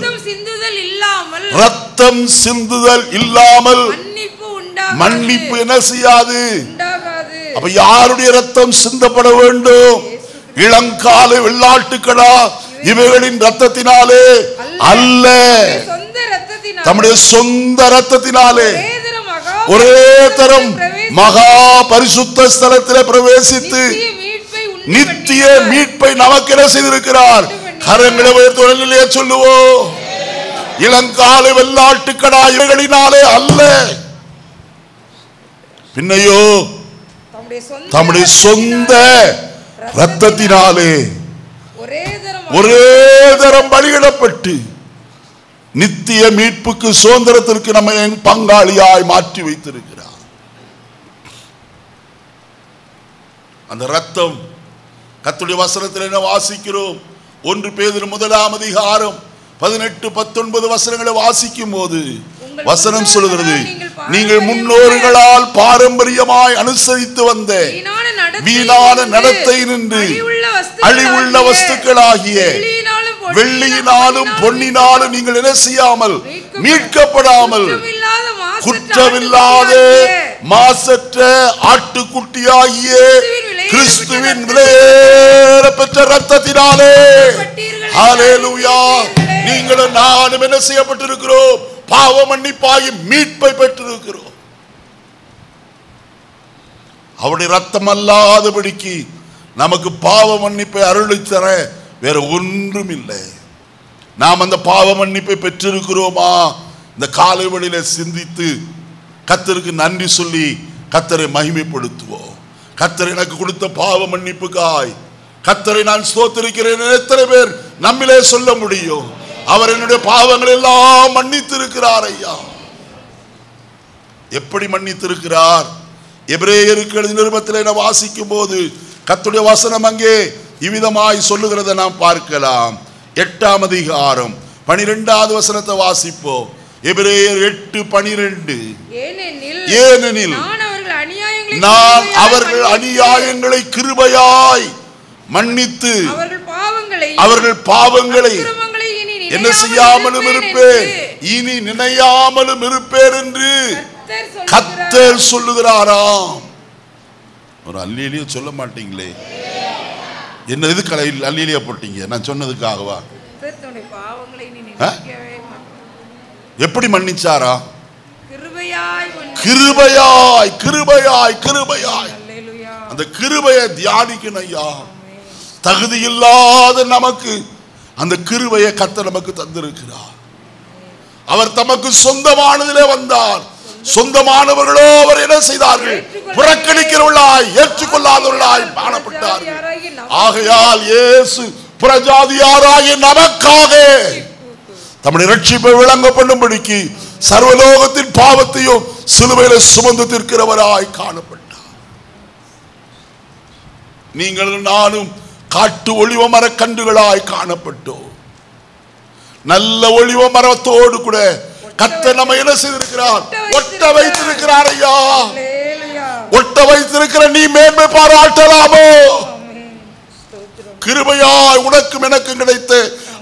A: ரத்தம் சிந்துதல் இல்லாமல் மன்னிப்பு என்ன செய்யாது. அப்ப யாருடைய ரத்தம் சிந்தப்பட வேண்டும்? இளங்கால வெள்ளாட்டுக்கடா இவைகளின் ரத்தத்தினாலே அல்ல, தம்முடைய சொந்த ரத்தத்தினாலே ஒரே தரம் மகா பரிசுத்த ஸ்தலத்தில் பிரவேசித்து நித்திய மீட்பை நமக்கு என்ன செய்திருக்கிறார்? கரங்களை உயர்த்தி சொல்லுவோம், இளங்கால வெள்ளாட்டுக்கடா இவைகளினாலே அல்ல, பின்னையோ தம்முடைய சொந்த ரத்தத்தினாலே ஒரே தரம் பலியிடப்பட்டு நித்திய மீட்புக்கு சுதந்திரத்திற்கு நம்ம பங்காளியாய் மாற்றி வைத்திருக்கிறார். அந்த ரத்தம் கர்த்தருடைய வசனத்தில் என்ன வாசிக்கிறோம்? 1 பேதுரு 1ஆம் அதிகாரம் 18-19 வசனங்களை வாசிக்கும் போது வசனம் சொல்லுகிறது, நீங்கள் முன்னோர்களால் பாரம்பரியமாய் அனுசரித்து வந்த வீணான நடத்தை நின்று அழிவுள்ள வஸ்துக்களாகிய வெள்ளியினாலும் பொன்னினாலும் நீங்கள் என்ன செய்யாமல் மீட்கப்படாமல் குற்றமில்லாத மாசற்ற ஆட்டுக்குட்டியாகிய கிறிஸ்துவின் விலையேற பெற்ற இரத்தத்தினாலே ஹல்லேலூயா நீங்களும் நானும் என்ன செய்யப்பட்டிருக்கிறோம்? பாவ மன்னிப்பாகி மீட்பை பெற்றிருக்கிறோம். அவருடைய ரத்தம் அல்லாதபடிக்கு நமக்கு பாவ மன்னிப்பை அருளித் தர வேற ஒன்றும் இல்லை. நாம் அந்த பாவ மன்னிப்பை பெற்றிருக்கிறோமா? இந்த காலை வேளையிலே சிந்தித்து கர்த்தருக்கு நன்றி சொல்லி கர்த்தரை மகிமைப்படுத்துவோம். கர்த்தர் எனக்கு கொடுத்த பாவ மன்னிப்புக்காய் கர்த்தரை நான் ஸ்தோத்திரிக்கிறேன். எத்தனை பேர் நம்மிலே சொல்ல முடியும்? அவர் என்னுடைய பாவங்கள் எல்லாம் மன்னித்திருக்கிறார். ஐயா, எப்படி மன்னித்திருக்கிறார்? எபிரேயருக்கு எழுதின நிருபத்திலே நான் வாசிக்கும் போது கர்த்தருடைய வசனம் அங்கே இவ்விதமாய் சொல்லுகிறதை நாம் பார்க்கலாம். 8ஆம் அதிகாரம் 12வது வசனத்தை வாசிப்போம். எபிரேயர் 8:12. ஏனெனில் நான் அவர்கள் அநியாயங்களை கிருபையாய் மன்னித்து அவர்கள் பாவங்களை என்ன செய்யாமலும் இருப்பேன், இனி நினையாமலும் இருப்பேன் என்று கர்த்தர் சொல்லுகிறாராம். ஒரு அல்லேலூயா சொல்ல மாட்டீங்களே? என்ன இது கலையில் அல்லேலூயா போட்டீங்க? நான் சொன்னதுக்காகவா? எப்படி மன்னிச்சாரா? கிருபையாய் கிருபையாய் கிருபையாய். அந்த கிருபையை தியானிக்கணும் ஐயா. தகுதி இல்லாத நமக்கு அந்த கிருபையை கர்த்தர் நமக்கு தந்திருக்கிறார். அவர் தமக்கு சொந்தமானதிலே வந்தார். சொந்தமானவர்களோ அவர் என்ன செய்தார்கள்? புறக்கணிக்கிறவர்களாய் ஏற்றுக்கொள்ளாதவர்களாய் காணப்பட்டார்கள். ஆகையால் இயேசு புறஜாதியாராகிய நமக்காக தம்முடைய ரட்சிப்பை விளங்க பண்ணும்படிக்கு சர்வலோகத்தின் பாவத்தையும் சிலுவையிலே சுமந்து தீர்க்கிறவராய் காணப்பட்டார். நீங்கள் நானும் காட்டு ஒளிவ மர கன்றுகளாய் காணப்பட்டோம். நல்ல ஒளிவ மரத்தோடு கூட கர்த்தர் நம்ம என்ன செய்திருக்கிறார்? ஒட்ட வைத்திருக்கிறார். ஐயா, ஒட்ட வைத்திருக்கிற நீ மேன்மை பாராட்டலாமோ? கிருபையாய் உனக்கும் எனக்கும் கிடைத்த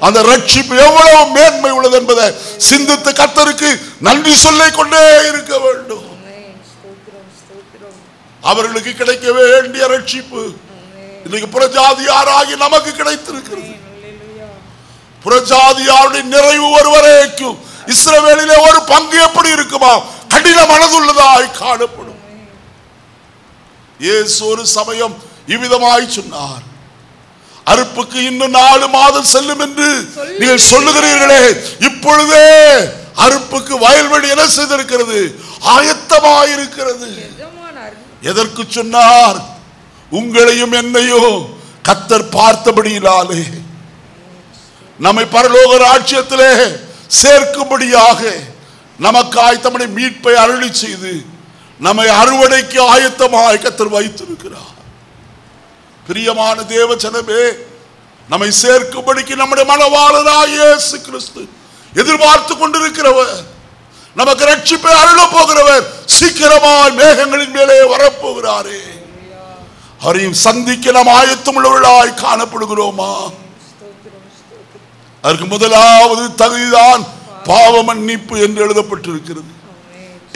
A: அந்த ரட்சிப்பு எவ்வளவு மேன்மை உள்ளது என்பதை சிந்தித்து கர்த்தருக்கு நன்றி சொல்லிக் கொண்டே இருக்க வேண்டும். அவர்களுக்கு கிடைக்க வேண்டிய ரட்சிப்பு இன்னைக்கு புறஜாதியாராகி நமக்கு கிடைத்திருக்கிறது. புறஜாதியாருடைய நிறைவு ஒருவரைக்கும் இஸ்ரவேலிலே ஒரு பங்கு எப்படி இருக்குமா? கடின மனதுள்ளதாய் காணப்படும். இயேசு ஒரு சமயம் இவ்விதமாய் சொன்னார், அறுப்புக்கு இன்னும் 4 மாதம் செல்லும் என்று நீங்கள் சொல்லுகிறீர்களே, இப்பொழுதே அறுப்புக்கு வயல்வெளி என்ன செய்திருக்கிறது? ஆயத்தமாயிருக்கிறது. எதற்கு சொன்னார்? உங்களையும் என்னையும் கர்த்தர் பார்த்தபடியினாலே நம்மை பரலோக ராஜ்யத்திலே சேர்க்கும்படியாக நமக்காய் தம்முடைய மீட்பை அருளி செய்து நம்மை அறுவடைக்கு ஆயத்தமாய் கர்த்தர் வைத்திருக்கிறார். பிரியமான தேவ ஜனமே, நம்மை சேர்க்கும்படிக்கு நம்முடைய மனவாளனாகிய இயேசு கிறிஸ்து எதிர்பார்த்து கொண்டிருக்கிறவர், நமக்கு ரட்சிப்பை அருள போகிறவர் சீக்கிரமாய் மேகங்களின் மேலே வரப்போகிறாரே. அவரையும் சந்திக்க நாம் ஆயத்தம் உள்ளவர்களாய் காணப்படுகிறோமா? அதற்கு முதலாவது தகுதிதான் பாவ மன்னிப்பு என்று எழுதப்பட்டிருக்கிறது.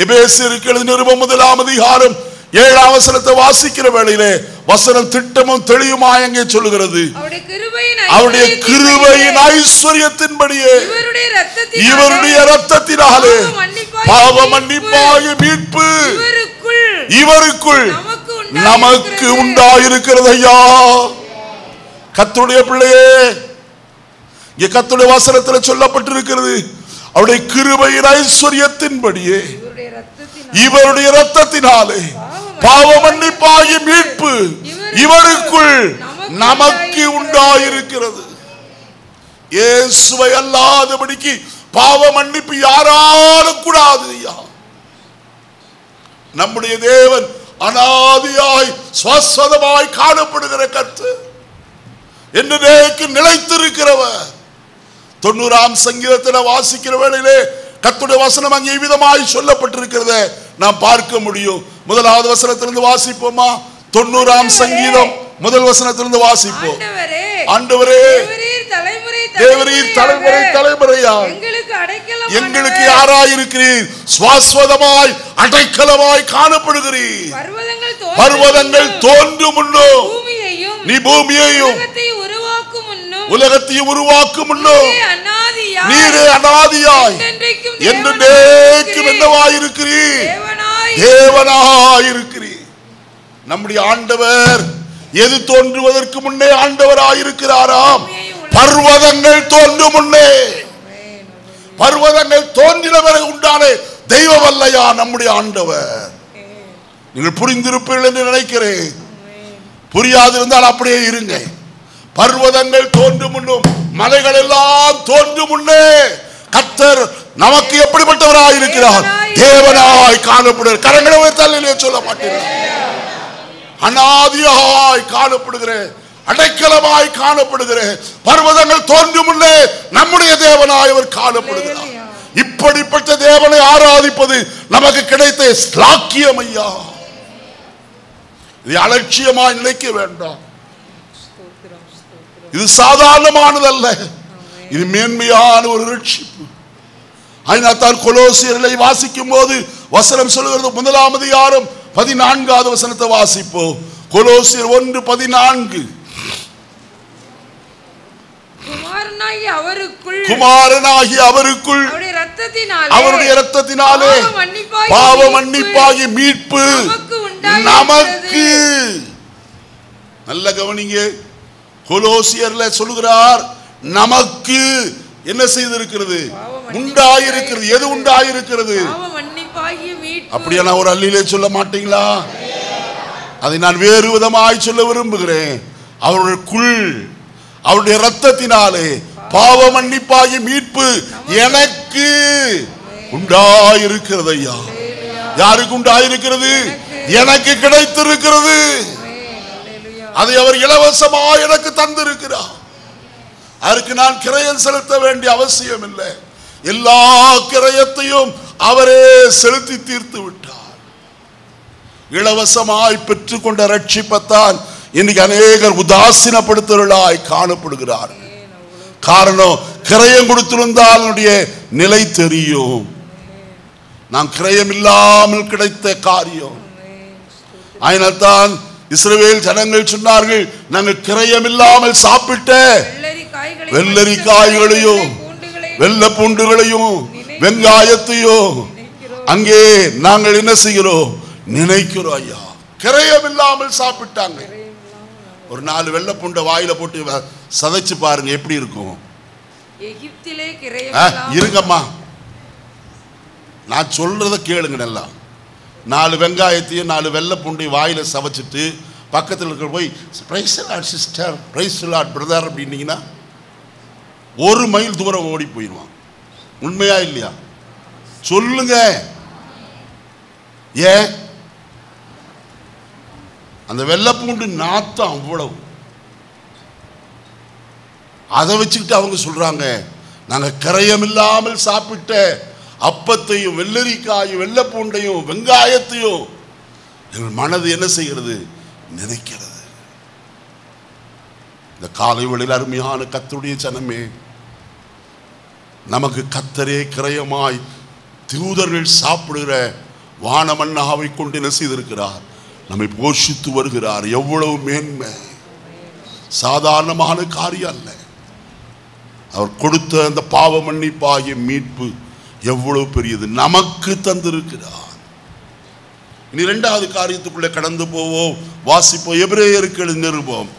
A: எபேசியருக்கு எழுதின நிருபம் 1ஆம் அதிகாரம் 7ஆம் வசனத்தை வாசிக்கிற வேளையிலே வசனம் திட்டமும் தெளிவுமாய் அங்கே சொல்லுகிறது. அவருடைய கிருபையின் ஐஸ்வரியத்தின்படியே இவருடைய இரத்தத்தினாலே பாவ மன்னிப்பாகிய மீட்பு இவருக்குள் நமக்கு உண்டாயிருக்கிறது. ஐயா, கர்த்தருடைய பிள்ளையே, இங்கே கர்த்தருடைய வசனத்தில் சொல்லப்பட்டிருக்கிறது, அவருடைய கிருபையின் ஐஸ்வரியத்தின்படியே இவருடைய இரத்தத்தினாலே பாவ மன்னிப்பாகிய மீட்பு இவருக்குள் நமக்கு உண்டாயிருக்கிறது. இயேசுவை அல்லாதபடிக்கு பாவ மன்னிப்பு யாராலும் கூடாது. ஐயா, நம்முடைய தேவன் அனாதியாய் சாஸ்வதமாய் காணப்படுகிற கர்த்தர், என்றைக்கு நிலைத்திருக்கிறவர். 90ஆம் சங்கீதத்தில் வாசிக்கிற வேளையிலே கர்த்தருடைய வசனம் அங்கே விதமாய் சொல்லப்பட்டிருக்கிறத நாம் பார்க்க முடியும். 1வது வசனத்திலிருந்து வாசிப்போமா? 90ஆம் சங்கீதம் 1 வசனத்திலிருந்து வாசிப்போம். ஆண்டவரே, தேவரீர் தலைமுறை தலைமுறையா எங்களுக்கு யாராயிருக்கிறீர்? சாஸ்வதமாய் அடைக்கலமாய் காணப்படுகிறீர். பர்வதங்கள் தோன்றும் முன்னோ
B: பூமியையும்
A: நீ பூமியையும் உலகத்தையும் உருவாக்கும் முன்னோ நீரே அநாதியாய் என்றென்றைக்கும் என்னவாயிருக்கிறீர்? தேவனாயிருக்கிறீர். நம்முடைய ஆண்டவர் எது தோன்றுவதற்கு முன்னே ஆண்டவராயிருக்கிறாராம். பர்வதங்கள் தோன்றும் முன்னே, பர்வதங்கள் தோன்றின பிறகு உண்டான தெய்வம் அல்லையா நம்முடைய ஆண்டவர்? நீங்கள் புரிந்திருப்பீர்கள் என்று நினைக்கிறேன். புரியாதிருந்தால் அப்படியே இருங்க. பர்வதங்கள் தோன்றும் முன்னும் மலைகள் எல்லாம் தோன்றும் முன்னே கர்த்தர் நமக்கு எப்படிப்பட்டவராய் இருக்கிறார்? தேவனாய் காணப்படுகிறார். கரங்களை உயர்த்தி சொல்ல மாட்டீர்கள். அநாதியாய் காணப்படுகிற, அடைக்கலமாய் காணப்படுகிற, பர்வதங்கள் தோன்றும் முன்னே நம்முடைய தேவனாய் அவர் காணப்படுகிறார். இப்படிப்பட்ட தேவனை ஆராதிப்பது நமக்கு கிடைத்த ஸ்லாக்கியம் ஐயா. இது அலட்சியமாய் நினைக்க வேண்டாம். இது சாதாரணமானதல்ல, இது மேன்மையான ஒரு ரட்சிப்பு. அதனால்தான் கொலோசியர்களை வாசிக்கும் போது வசனம் சொல்லுகிறது, 1ஆம் அதிகாரம் 14வது வசனத்தை வாசிப்போம். கொலோசியர் 1:14. குமாரனாகி அவருக்குள் அவருடைய இரத்தத்தினாலே பாவ மன்னிப்பாகி மீட்பு நமக்கு. நல்ல கவனிங்க, கொலோசியர்ல சொல்லுகிறார் நமக்கு என்ன செய்திருக்கிறது? உண்டாயிருக்கிறது. எது உண்டாயிருக்கிறது? அப்படியா? ஒரு அல்லிலே சொல்ல மாட்டீங்களா? அதை நான் வேறு விதமாய் சொல்ல விரும்புகிறேன். அவருக்குள் அவருடைய இரத்தத்தினாலே பாவ மன்னிப்பாகி மீட்பு எனக்கு உண்டாயிருக்கிறது ஐயா. யாருக்கு உண்டாயிருக்கிறது? எனக்கு கிடைத்திருக்கிறது. அதை அவர் இலவசமாக எனக்கு தந்திருக்கிறார். அதற்கு நான் கிரயம் செலுத்த வேண்டிய அவசியம் இல்லை. எல்லா கிரயத்தையும் அவரே செலுத்தி தீர்த்து விட்டார். இலவசமாய் பெற்றுக்கொண்ட ரட்சிப்பத்தான் இன்னைக்கு அநேகர் உதாசீனப்படுத்தவர்களாய் காணப்படுகிறார். காரணம், கிரயம் கொடுத்திருந்தால் நிலை தெரியும். நாம் கிரயம் இல்லாமல் கிடைத்த காரியம். அதனால்தான் இஸ்ரவேல் ஜனங்கள் சொன்னார்கள், நாங்கள் கிரயம் இல்லாமல் சாப்பிட்ட வெள்ளரிக்காய்களையும் வெள்ள பூண்டுகளையும் வெங்காயத்தையும் அங்கே நாங்கள் என்ன செய்கிறோம்? நினைக்கிறோம் ஐயா. கிரயம் இல்லாமல் சாப்பிட்டாங்க. ஒரு 4 வெள்ளை பூண்டை வாயில போட்டு சதைச்சு பாருங்க, எப்படி இருக்கும்? இருங்கம்மா, நான் சொல்றத கேளுங்க நல்லா. 4 வெங்காயத்தையும் 4 வெள்ளை பூண்டையும் வாயில சவைச்சிட்டு பக்கத்தில் இருக்கிற போய் praise lord sister, praise lord brother அப்படின்னீங்கன்னா 1 மைல் தூரம் ஓடி போயிடுவான். உண்மையா இல்லையா? சொல்லுங்க. ஏன்? அந்த வெள்ளைப்பூண்டு நாத்தம் அவ்வளவு. அதை வச்சுக்கிட்டு அவங்க சொல்றாங்க, நாங்க கரையம் இல்லாமல் சாப்பிட்ட அப்பத்தையும் வெள்ளரிக்காயும் வெள்ளைப்பூண்டையும் வெங்காயத்தையும் எங்கள் மனது என்ன செய்கிறது? நினைக்கிறது. இந்த காலை வேளையில் அருமையான கர்த்தருடைய ஜனமே, நமக்கு கர்த்தரே கிரயமாய் தூதர்கள் சாப்பிடுகிற வானமன்னாவை கொண்டு என்ன செய்திருக்கிறார்? நம்மை போஷித்து வருகிறார். எவ்வளவு மேன்மை! சாதாரணமான காரியம் அல்ல. அவர் கொடுத்த அந்த பாவ மன்னிப்பாகிய மீட்பு எவ்வளவு பெரியது, நமக்கு தந்திருக்கிறார். இனி 2வது காரியத்துக்குள்ளே கடந்து போவோம், வாசிப்போம். எபிரேயருக்கு எழுதின நிருபம்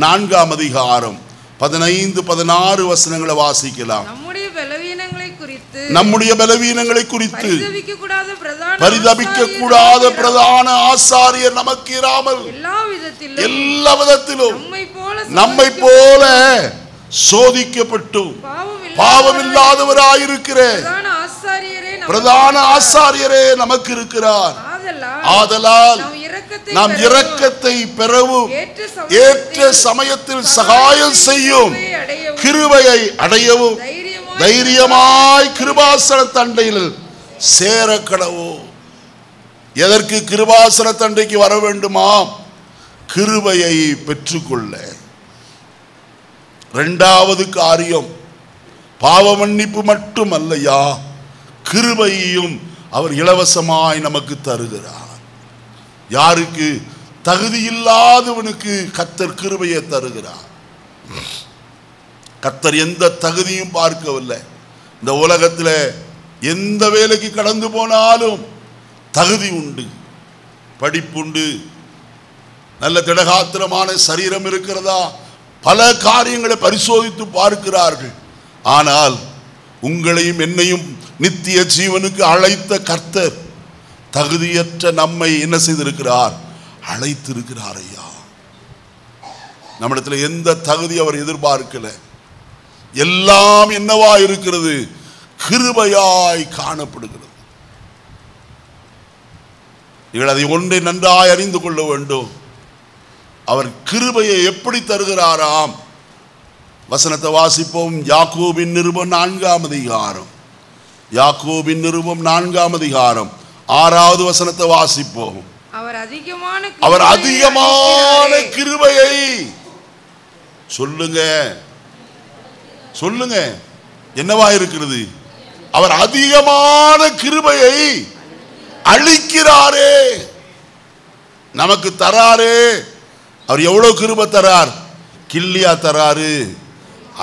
A: 4ஆம் அதிகாரம் 15-16 வசனங்களை வாசிக்கலாம். நம்முடைய பலவீனங்களை குறித்து பரிதபிக்க கூடாத பிரதான ஆசாரியர் நமக்கு இராமல் எல்லா விதத்திலும் நம்மை போல சோதிக்கப்பட்டும் பாவம் இல்லாதவராயிருக்கிற பிரதான ஆசாரியரே நமக்கு இருக்கிறார். ஆதலால் நாம் இரக்கத்தை பெறவும் ஏற்ற சமயத்தில் சகாயம் செய்யும் கிருபையை அடையவும் தைரியமாய் கிருபாசன தண்டையில் சேர கடவோம். எதற்கு கிருபாசன தண்டைக்கு வர வேண்டுமா? கிருபையை பெற்றுக்கொள்ள. 2வது காரியம், பாவ மன்னிப்பு மட்டும் அல்லையா, கிருபையையும் அவர் இலவசமாய் நமக்கு தருகிறார். யாருக்கு? தகுதி இல்லாதவனுக்கு கர்த்தர் கிருபையை தருகிறார். கர்த்தர் எந்த தகுதியும் பார்க்கவில்லை. இந்த உலகத்தில் எந்த வேலைக்கு கடந்து போனாலும் தகுதி உண்டு, படிப்புண்டு, நல்ல திடகாத்திரமான சரீரம் இருக்கிறதா, பல காரியங்களை பரிசோதித்து பார்க்கிறார்கள். ஆனால் உங்களையும் என்னையும் நித்திய ஜீவனுக்கு அழைத்த கர்த்தர் தகுதியற்ற நம்மை என்ன செய்திருக்கிறார்? அழைத்திருக்கிறார். ஐயா, நம்மிடத்தில் எந்த தகுதி அவர் எதிர்பார்க்கல. எல்லாம் என்னவா இருக்கிறது? கிருபையாய் காணப்படுகிறது. நீங்கள் அதை ஒன்றை நன்றாய் அறிந்து கொள்ள வேண்டும். அவர் கிருபையை எப்படி தருகிறாராம்? வசனத்தை வாசிப்போம். யாக்கோபின் நிருபம் 4ஆம் அதிகாரம். யாக்கோபின் நிருபம் 4ஆம் அதிகாரம் 6வது வசனத்தை வாசிப்போம். அவர் அதிகமான கிருபையை சொல்லுங்க, சொல்லுங்க, என்னவா இருக்கிறது? அவர் அதிகமான கிருபையை அளிக்கிறாரே, நமக்கு தராரே. அவர் எவ்வளவு கிருபை தரார்? கிள்ளியா தராரு,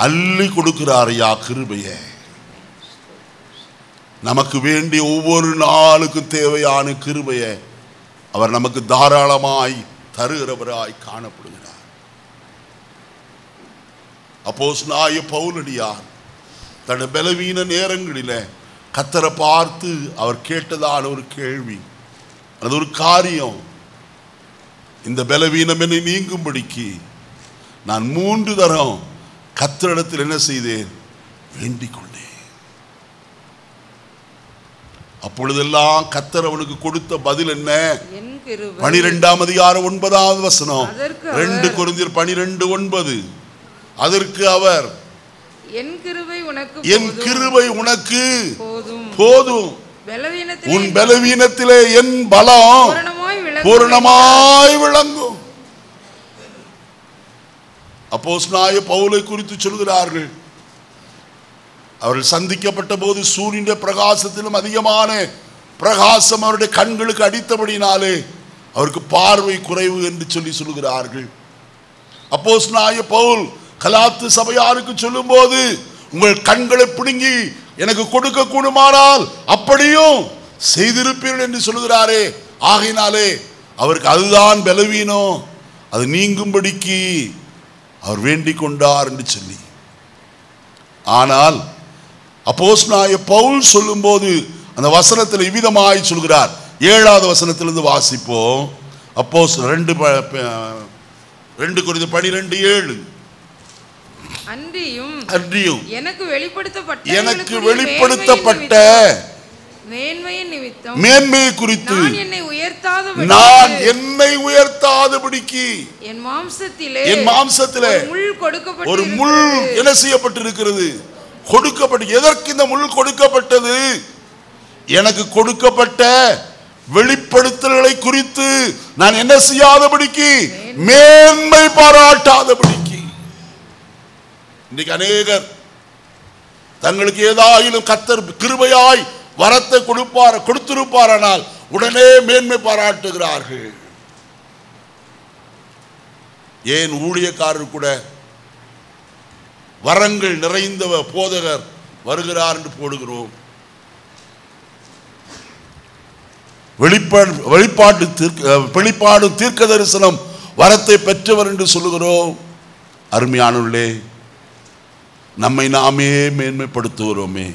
A: அள்ளி கொடுக்கிறார். யா கிருபையை நமக்கு வேண்டிய ஒவ்வொரு நாளுக்கும் தேவையான கிருபையை அவர் நமக்கு தாராளமாய் தருகிறவராய் காணப்படுகிறார். அப்போஸ்தலனாகிய பவுலடியார் தன்னுடைய பலவீன நேரங்களில கர்த்தரை பார்த்து அவர் கேட்டதான ஒரு கேள்வி, அது ஒரு காரியம். இந்த பலவீனம் என்னை நீங்கும்படிக்கு நான் 3 தரம் கர்த்தரிடத்தில் என்ன செய்தேன்? வேண்டிக் கொண்டேன். அப்பொழுதெல்லாம் கர்த்தர் அவனுக்கு கொடுத்த பதில் என்ன? 12ஆம் அதிகாரம் 9வது வசனம். 2 கொரிந்தியர் 12:9. அதற்கு அவர், என் கிருபை உனக்கு போதும், உன் பலவீனத்திலே என் பலம் பூரணமாய் விளங்கும். அப்போஸ்தலனாகிய பவுலை குறித்து சொல்கிறார்கள், அவர்கள் சந்திக்கப்பட்ட போது சூரியனுடைய பிரகாசத்திலும் அதிகமான பிரகாசம் அவருடைய கண்களுக்கு அடித்தபடினாலே அவருக்கு பார்வை குறைவு என்று சொல்கிறார்கள். அப்போஸ்தலனாகிய பவுல் கலாத்து சபையாருக்கு சொல்லும் போது, உங்கள் கண்களை பிடுங்கி எனக்கு கொடுக்க கூடுமானால் அப்படியும் செய்திருப்பீர்கள் என்று சொல்கிறாரே. ஆகையினாலே அவருக்கு அதுதான் பலவீனம், அது நீங்கும்படிக்கு அவர் வேண்டிக் கொண்டார் என்று சொல்லி. ஆனால் அப்போஸ்தலனாகிய பவுல் சொல்லும் போது அந்த வசனத்தில் இவ்விதமாய் சொல்கிறார். 7வது வசனத்திலிருந்து வாசிப்போம். அப்போஸ்தலர் 2 கொரிந்தியர் 12:7. அன்றியும் எனக்கு வெளிப்படுத்தப்பட்ட மேன்மையை குறித்து நான் என்னை உயர்த்தாதபடிக்கு என் மாம்சத்திலே ஒரு முள் என்ன செய்யப்பட்டிருக்கிறது? கொடுக்கப்பட்டு. எதற்கு இந்த முள் கொடுக்கப்பட்டது? எனக்கு கொடுக்கப்பட்ட வெளிப்படுத்தல்களை குறித்து நான் என்ன செய்யாதபடிக்கு, மேன்மை பாராட்டாதபடிக்கு. இன்னைக்கு அநேகர் தங்களுக்கு ஏதாயிலும் கர்த்தர் கிருபையாய் வரத்தை கொடுத்திருப்பாரானால் உடனே மேன்மை பாராட்டுகிறார்கள். ஏன் ஊழியக்காரர் கூட வரங்கள் நிறைந்த போதகர் வருகிறார் என்று போடுகிறோம். வெளிப்பாடும் தீர்க்க தரிசனம் வரத்தை பெற்றவர் என்று சொல்லுகிறோம். அருமையானவர்களே, நம்மை நாமே மேன்மைப்படுத்துகிறோமே.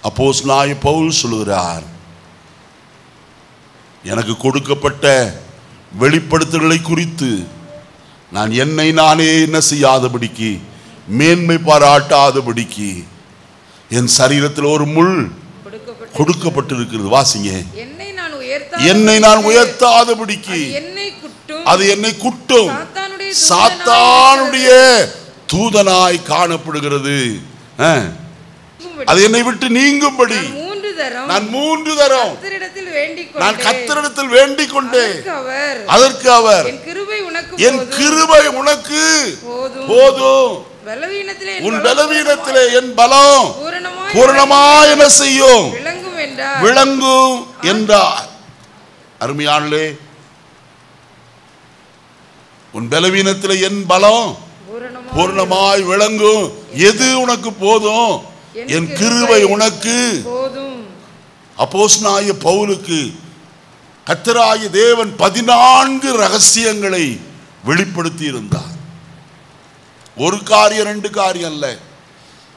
A: அப்போஸ்தலனாகிய பவுல் சொல்லுகிறார், எனக்கு கொடுக்கப்பட்ட வெளிப்படுத்தல்களை குறித்து நான் என்னை நானே என்ன செய்யாதபடிக்கு, மேன்மை பாராட்டாதபடிக்கு என் சரீரத்தில் ஒரு முள் கொடுக்கப்பட்டிருக்கிறது. வாசிங்க. என்னை நான் உயர்த்தாதபடிக்கு அது என்னை குட்டும் சாத்தானுடைய தூதனாய் காணப்படுகிறது. அது என்னை விட்டு நீங்கும்படி நான் 3 தரம் நான் கர்த்தரிடத்தில் வேண்டிக் கொண்டேன். அதற்கு அவர், என் கிருபை உனக்கு போதும், உன் பலவீனத்திலே என் பலம் பூரணமாய் என்ன செய்யும்? விளங்கும் என்றார். அருமையானே, உன் பலவீனத்தில் என் பலம் பூர்ணமாய் விளங்கும். எது உனக்கு போதும்? என் கிருபை உனக்கு போதும். அப்போஸ்தலனாகிய பவுலுக்கு கர்த்தராகிய தேவன் 14 ரகசியங்களை வெளிப்படுத்தி இருந்தார். ஒரு காரியம், 2 காரியம் அல்ல.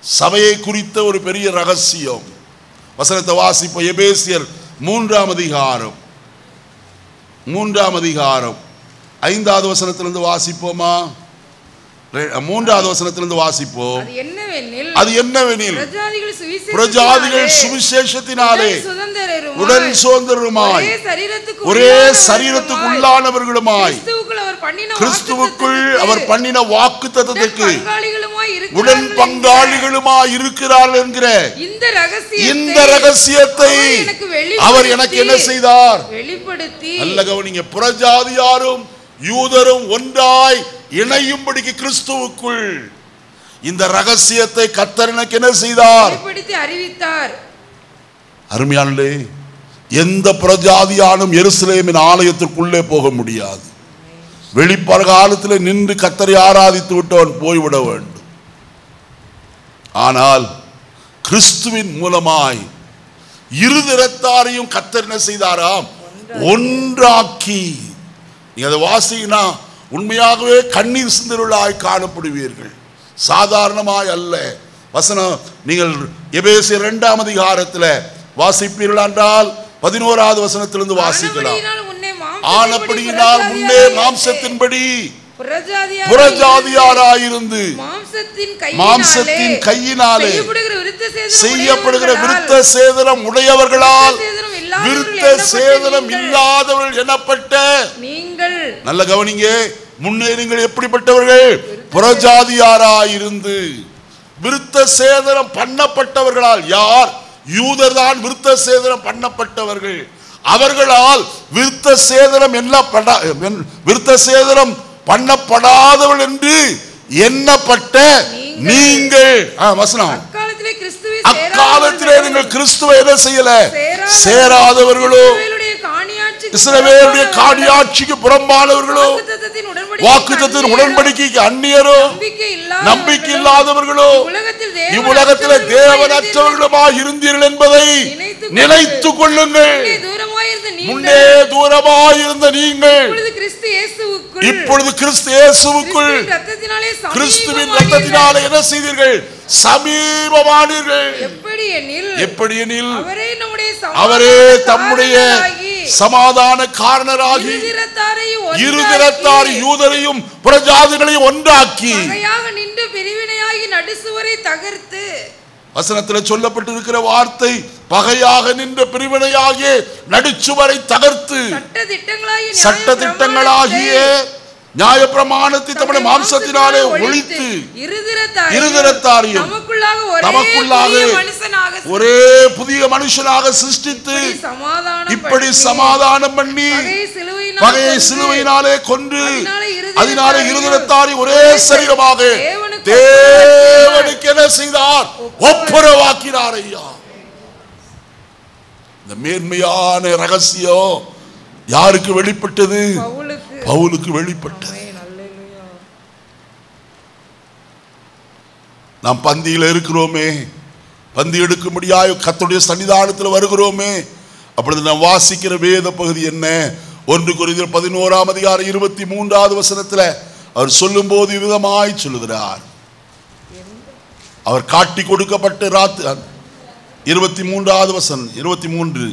A: சபையை குறித்த ஒரு பெரிய ரகசியம். வசனத்தை வாசிப்போம். எபேசியர் 3ஆம் அதிகாரம் 5வது வசனத்திலிருந்து வாசிப்போமா? 3வது வசனத்திலிருந்து வாசிப்போம். அது என்னவெனில் பிரஜாதிகள் சுவிசேஷத்தினாலே உடன் சுதந்திரருமாய் ஒரே சரீரத்துக்குள்ளானவர்களுமாய் கிறிஸ்துவுக்குள் அவர் பண்ணின வாக்குத்தத்தத்துக்கு உடன் பங்காளிகளுமாய் இருக்கிறார்கள் என்கிற இந்த ரகசியத்தை அவர் எனக்கு என்ன செய்தார்? வெளிப்படுத்தி. நல்ல கவனிங்க. புறஜாதியாரும் யூதரும் ஒன்றாய் இணையும்படிக்கு கிறிஸ்துவுக்குள் இந்த ரகசியத்தை கர்த்தர் எனக்கு என்ன செய்தார்? வெளிப்படுத்தி அறிவித்தார். அருமையானே, எந்த பிரஜாதியானும் எருசலேமின் ஆலயத்திற்குள்ளே போக முடியாது. வெளிப்பரகாலத்தில் நின்று கர்த்தரை ஆராதித்து விட்டவன் போய்விட வேண்டும். ஆனால் கிறிஸ்துவின் மூலமாய் இருதிறத்தாரையும் கர்த்தர் என்ன செய்தாராம்? ஒன்றாக்கி. நீங்க அதை வாசினா உண்மையாகவே கண்ணீர் சிந்தருளாய் காணப்படுவீர்கள். சாதாரணமாய் அல்ல. வசனம் நீங்கள் எபேசியர் 2ஆம் அதிகாரத்தில் வாசிப்பீர்கள் என்றால் 11வது வசனத்திலிருந்து வாசிக்கலாம். ஆனபடியினால் முன்னே மாம்சத்தின்படி புறஜாதியாராயிருந்து மாம்சத்தின் கையினாலே செய்யப்படுகிற விருத்த சேதனம் உடையவர்களால் விருத்த சேதனம் இல்லாதவர்கள் எனப்பட்ட நீங்கள். நல்ல கவனிங்க. முன்னே நீங்கள் எப்படிப்பட்டவர்கள்? புறஜாதியாராயிருந்து விருத்த சேதனம் பண்ணப்பட்டவர்களால். யார்? யூதர் தான் விருத்த சேதனம் பண்ணப்பட்டவர்கள். அவர்களால் விருத்த சேதனம் பண்ணப்படாதவர்கள் என்று எண்ணப்பட்ட நீங்கள். வசனம். அக்காலத்திலே நீங்கள் கிறிஸ்துவை என்ன செய்யல? சேராதவர்களோ, இஸ்ரவேலுடைய காணியாட்சிக்கு புறம்பானவர்களோ, வாக்குத்தத்தத்தின் உடன்படிக்கைக்கு அந்நியரோ, நம்பிக்கை இல்லாதவர்களோ, இவ்வுலகத்தில் தேவனற்றவர்களுமாய் இருந்தீர்கள் என்பதை நினைத்துக் கொள்ளுங்கள். முன்னே தூரமாயிருந்த நீங்கள் இப்பொழுது கிறிஸ்து இயேசுவுக்குள் கிறிஸ்துவின் இரத்தத்தினாலே என்ன செய்தீர்கள்? சமீபமானீர்கள். எப்படி எனில் அவரே தம்முடைய சமாதான காரணராகி இருதிறத்தார் யூதரையும் புறஜாதிகளையும் ஒன்றாக்கி வசனத்தில் சொல்லப்பட்டிருக்கிற வார்த்தை பகையாக நின்ற பிரிவினையாகிய நடுச்சுவரை தகர்த்து சட்டதிட்டங்களாகிய நியாயப்பிரமாணத்தை தம்முடைய மாம்சத்தினாலே ஒழித்து இருதிறத்தாரையும் நமக்குள்ளாக ஒரே புதிய மனுஷனாக சிருஷ்டித்து இப்படி சமாதானம் பண்ணி பகையை சிலுவையினாலே கொன்று அதனாலே இருதிறத்தாரை ஒரே சரீரமாக தேவனுக்கு என்ன செய்தார்? ஒப்புரவாக்கினார். ஐயா, இந்த மேன்மையான ரகசியம் யாருக்கு வெளிப்பட்டது? பவுலுக்கு வெளிப்பட்டது. நாம் பந்தியில் இருக்கிறோமே, பந்தி எடுக்க முடியாது கர்த்தருடைய சன்னிதானத்தில் வருகிறோமே, அப்பொழுது நாம் வாசிக்கிற வேத பகுதி என்ன? 1 கொரிந்தியர் 11ஆம் அதிகாரம் 23வது வசனத்தில் அவர் சொல்லும் போது விதமாய் சொல்லுகிறார். அவர் காட்டி கொடுக்கப்பட்ட 23வது வசனம் 23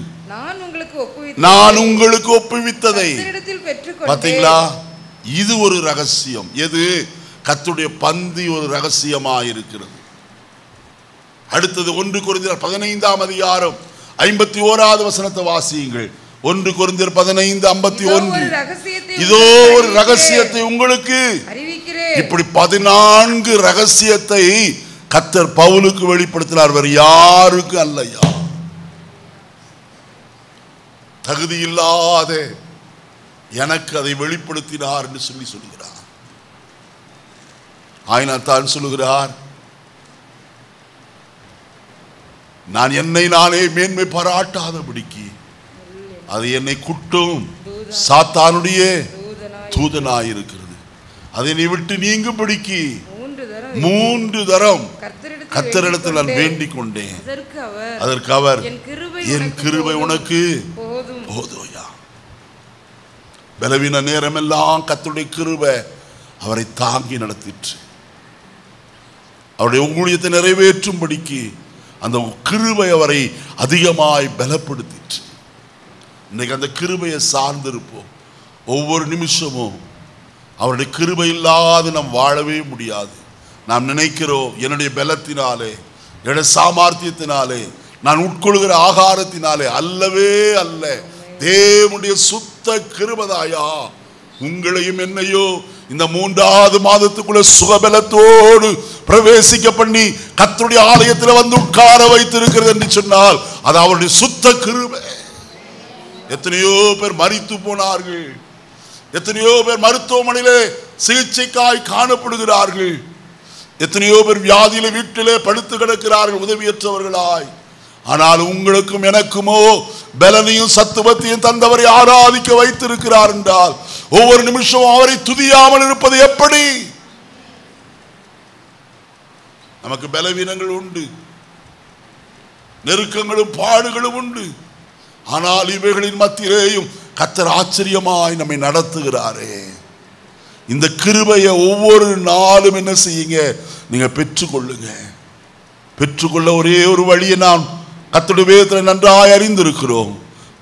A: நான் உங்களுக்கு ஒப்புவித்ததை பார்த்தீங்களா? இது ஒரு ரகசியம். எது? கர்த்தருடைய பந்தி ஒரு ரகசியமாக இருக்கிறது. அடுத்தது 1 கொரிந்தியர் 15ஆம் அதிகாரம் 51வது வசனத்தை வாசியுங்கள். 1 கொரிந்தியர் 15:51 இதோ ஒரு ரகசியத்தை உங்களுக்கு இப்படி 14 ரகசியத்தை கர்த்தர் பவுலுக்கு வெளிப்படுத்தினார். வேறு யாருக்கு அல்லையா. தகுதி இல்லாத எனக்கு அதை வெளிப்படுத்தினார் என்று சொல்லுகிறார். ஆயினாத்தான் சொல்லுகிறார், நான் என்னை நானே மேன்மை பாராட்டாதபடிக்கு அது என்னை குட்டும் சாத்தானுடைய தூதனாயிருக்கிறது. அதை நீ விட்டு நீங்கும்படிக்கு 3 தரம் கர்த்தரிடத்தில் நான் வேண்டிக் கொண்டேன். அதற்கு அவர் என் கிருபை உனக்கு போதும். பலவீன நேரமெல்லாம் கர்த்தருடைய கிருபை அவரை தாங்கி நடத்திற்று. அவருடைய ஊழியத்தை நிறைவேற்றும்படிக்கு அந்த கிருபை அவரை அதிகமாய் பலப்படுத்திற்று. இன்னைக்கு அந்த கிருபையை சார்ந்திருப்போம். ஒவ்வொரு நிமிஷமும் அவருடைய கிருபை இல்லாது நாம் வாழவே முடியாது. நாம் நினைக்கிறோம் என்னுடைய பலத்தினாலே, என்னுடைய சாமர்த்தியத்தினாலே, நான் உட்கொள்கிற ஆகாரத்தினாலே. அல்லவே அல்ல. தேவனுடைய சுத்த கிருபைதாயா உங்களையும் என்னையோ இந்த 3வது மாதத்துக்குள்ள சுகபலத்தோடு பிரவேசிக்க பண்ணி கர்த்தருடைய ஆலயத்தில் வந்து உட்கார வைத்திருக்கிறது என்று சொன்னால் அது அவருடைய சுத்த கிருபை. எத்தனையோ பேர் மரித்து போனார்கள். எத்தனையோ பேர் மருத்துவமனையிலே சிகிச்சைக்காய் காணப்படுகிறார்கள். எத்தனையோ பேர் வியாதியில வீட்டிலே படுத்து கிடக்கிறார்கள் உதவியற்றவர்களாய். ஆனால் உங்களுக்கும் எனக்குமோ பலனையும் சத்துவத்தையும் தந்தவரை ஆராதிக்க வைத்திருக்கிறார் என்றால் ஒவ்வொரு நிமிஷமும் அவரை துதியாமல் இருப்பது எப்படி? நமக்கு பலவீனங்கள் உண்டு, நெருக்கங்களும் பாடுகளும் உண்டு. ஆனால் இவைகளின் மத்தியிலேயும் கர்த்தர் ஆச்சரியமாய் நம்மை நடத்துகிறாரே. இந்த கிருபையை ஒவ்வொரு நாளும் என்ன செய்யுங்க, நீங்க பெற்றுக்கொள்ளுங்க. பெற்றுக்கொள்ள ஒரே ஒரு வழியை நாம் கர்த்தருடைய வேதத்தில் நன்றாய் அறிந்திருக்கிறோம்.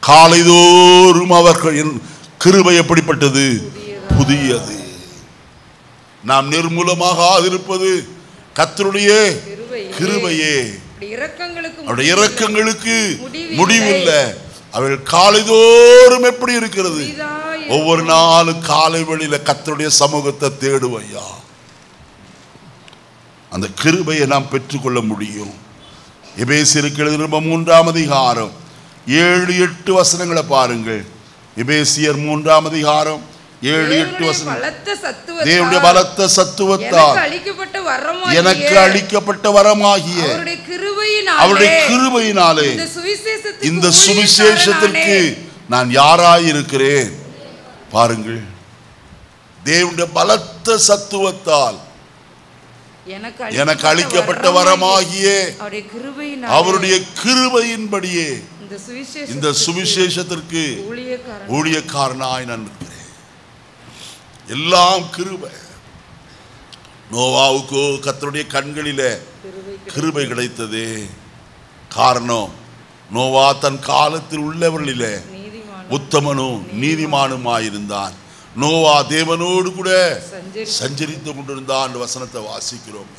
A: காலைதோறும் அவர்கள் கிருபை எப்படிப்பட்டது? புதியது. நாம் நிர்மூலமாக இருப்பது கர்த்தருடைய கிருபையே. அவருடைய இரக்கங்களுக்கு முடிவில்லை. அவர்கள் காலைதோறும் எப்படி இருக்கிறது? ஒவ்வொரு நாளும் காலை வேளையில கர்த்தருடைய சமூகத்தை தேடுவையா. அந்த கிருபையை நாம் பெற்றுக்கொள்ள முடியும். எபேசியருக்கு எழுதின 3ஆம் அதிகாரம் 7-8 வசனங்களை பாருங்கள். எபேசியர் 3ஆம் அதிகாரம் 7-8 வசனம். தேவனுடைய பலத்த சத்துவத்தால் எனக்கு அளிக்கப்பட்ட வரமாகிய அவருடைய கிருபையினாலே இந்த சுவிசேஷத்திற்கு நான் யாராயிருக்கிறேன். பாருங்கள், தேவனுடைய பலத்த சத்துவத்தால் எனக்கு அளிக்கப்பட்ட வரமாகிய அவருடைய கிருபையின்படியே இந்த சுவிசேஷத்திற்கு ஊழியக்காரனாய் நான் இருக்கிறேன். எல்லாம் கிருபை. நோவாவுக்கோ கர்த்தருடைய கண்களிலே கிருபை கிடைத்ததே. காரணம், நோவா தன் காலத்தில் உள்ளவர்களிலே உத்தமனும் நீதிமானுமாயிருந்தான். நோவா தேவனோடு கூட சஞ்சரித்து கொண்டிருந்தான். வசனத்தை வாசிக்கிறோம்.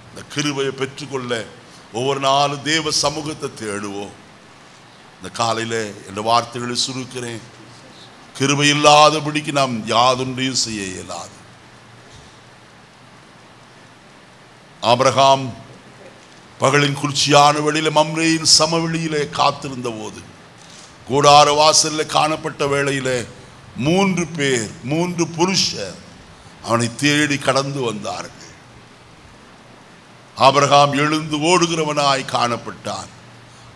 A: இந்த கிருபையை பெற்றுக்கொள்ள ஒவ்வொரு நாளும் தேவ சமூகத்தை தேடுவோம். இந்த காலையில என்ற வார்த்தைகளை சுருக்கிறேன். கிருபை இல்லாதபடிக்கு நாம் யாதொன்றையும் செய்ய இயலாது. ஆபிரகாம் பகலின் குளிர்ச்சியான வெளியில மம்ரேயின் சமவெளியிலே காத்திருந்த போது கூடார வாசலில் காணப்பட்ட வேளையிலே 3 பேர் 3 புருஷர் அவனை தேடி கடந்து வந்தார்கள். ஆபிரகாம் எழுந்து ஓடுகிறவனாய் காணப்பட்டான்.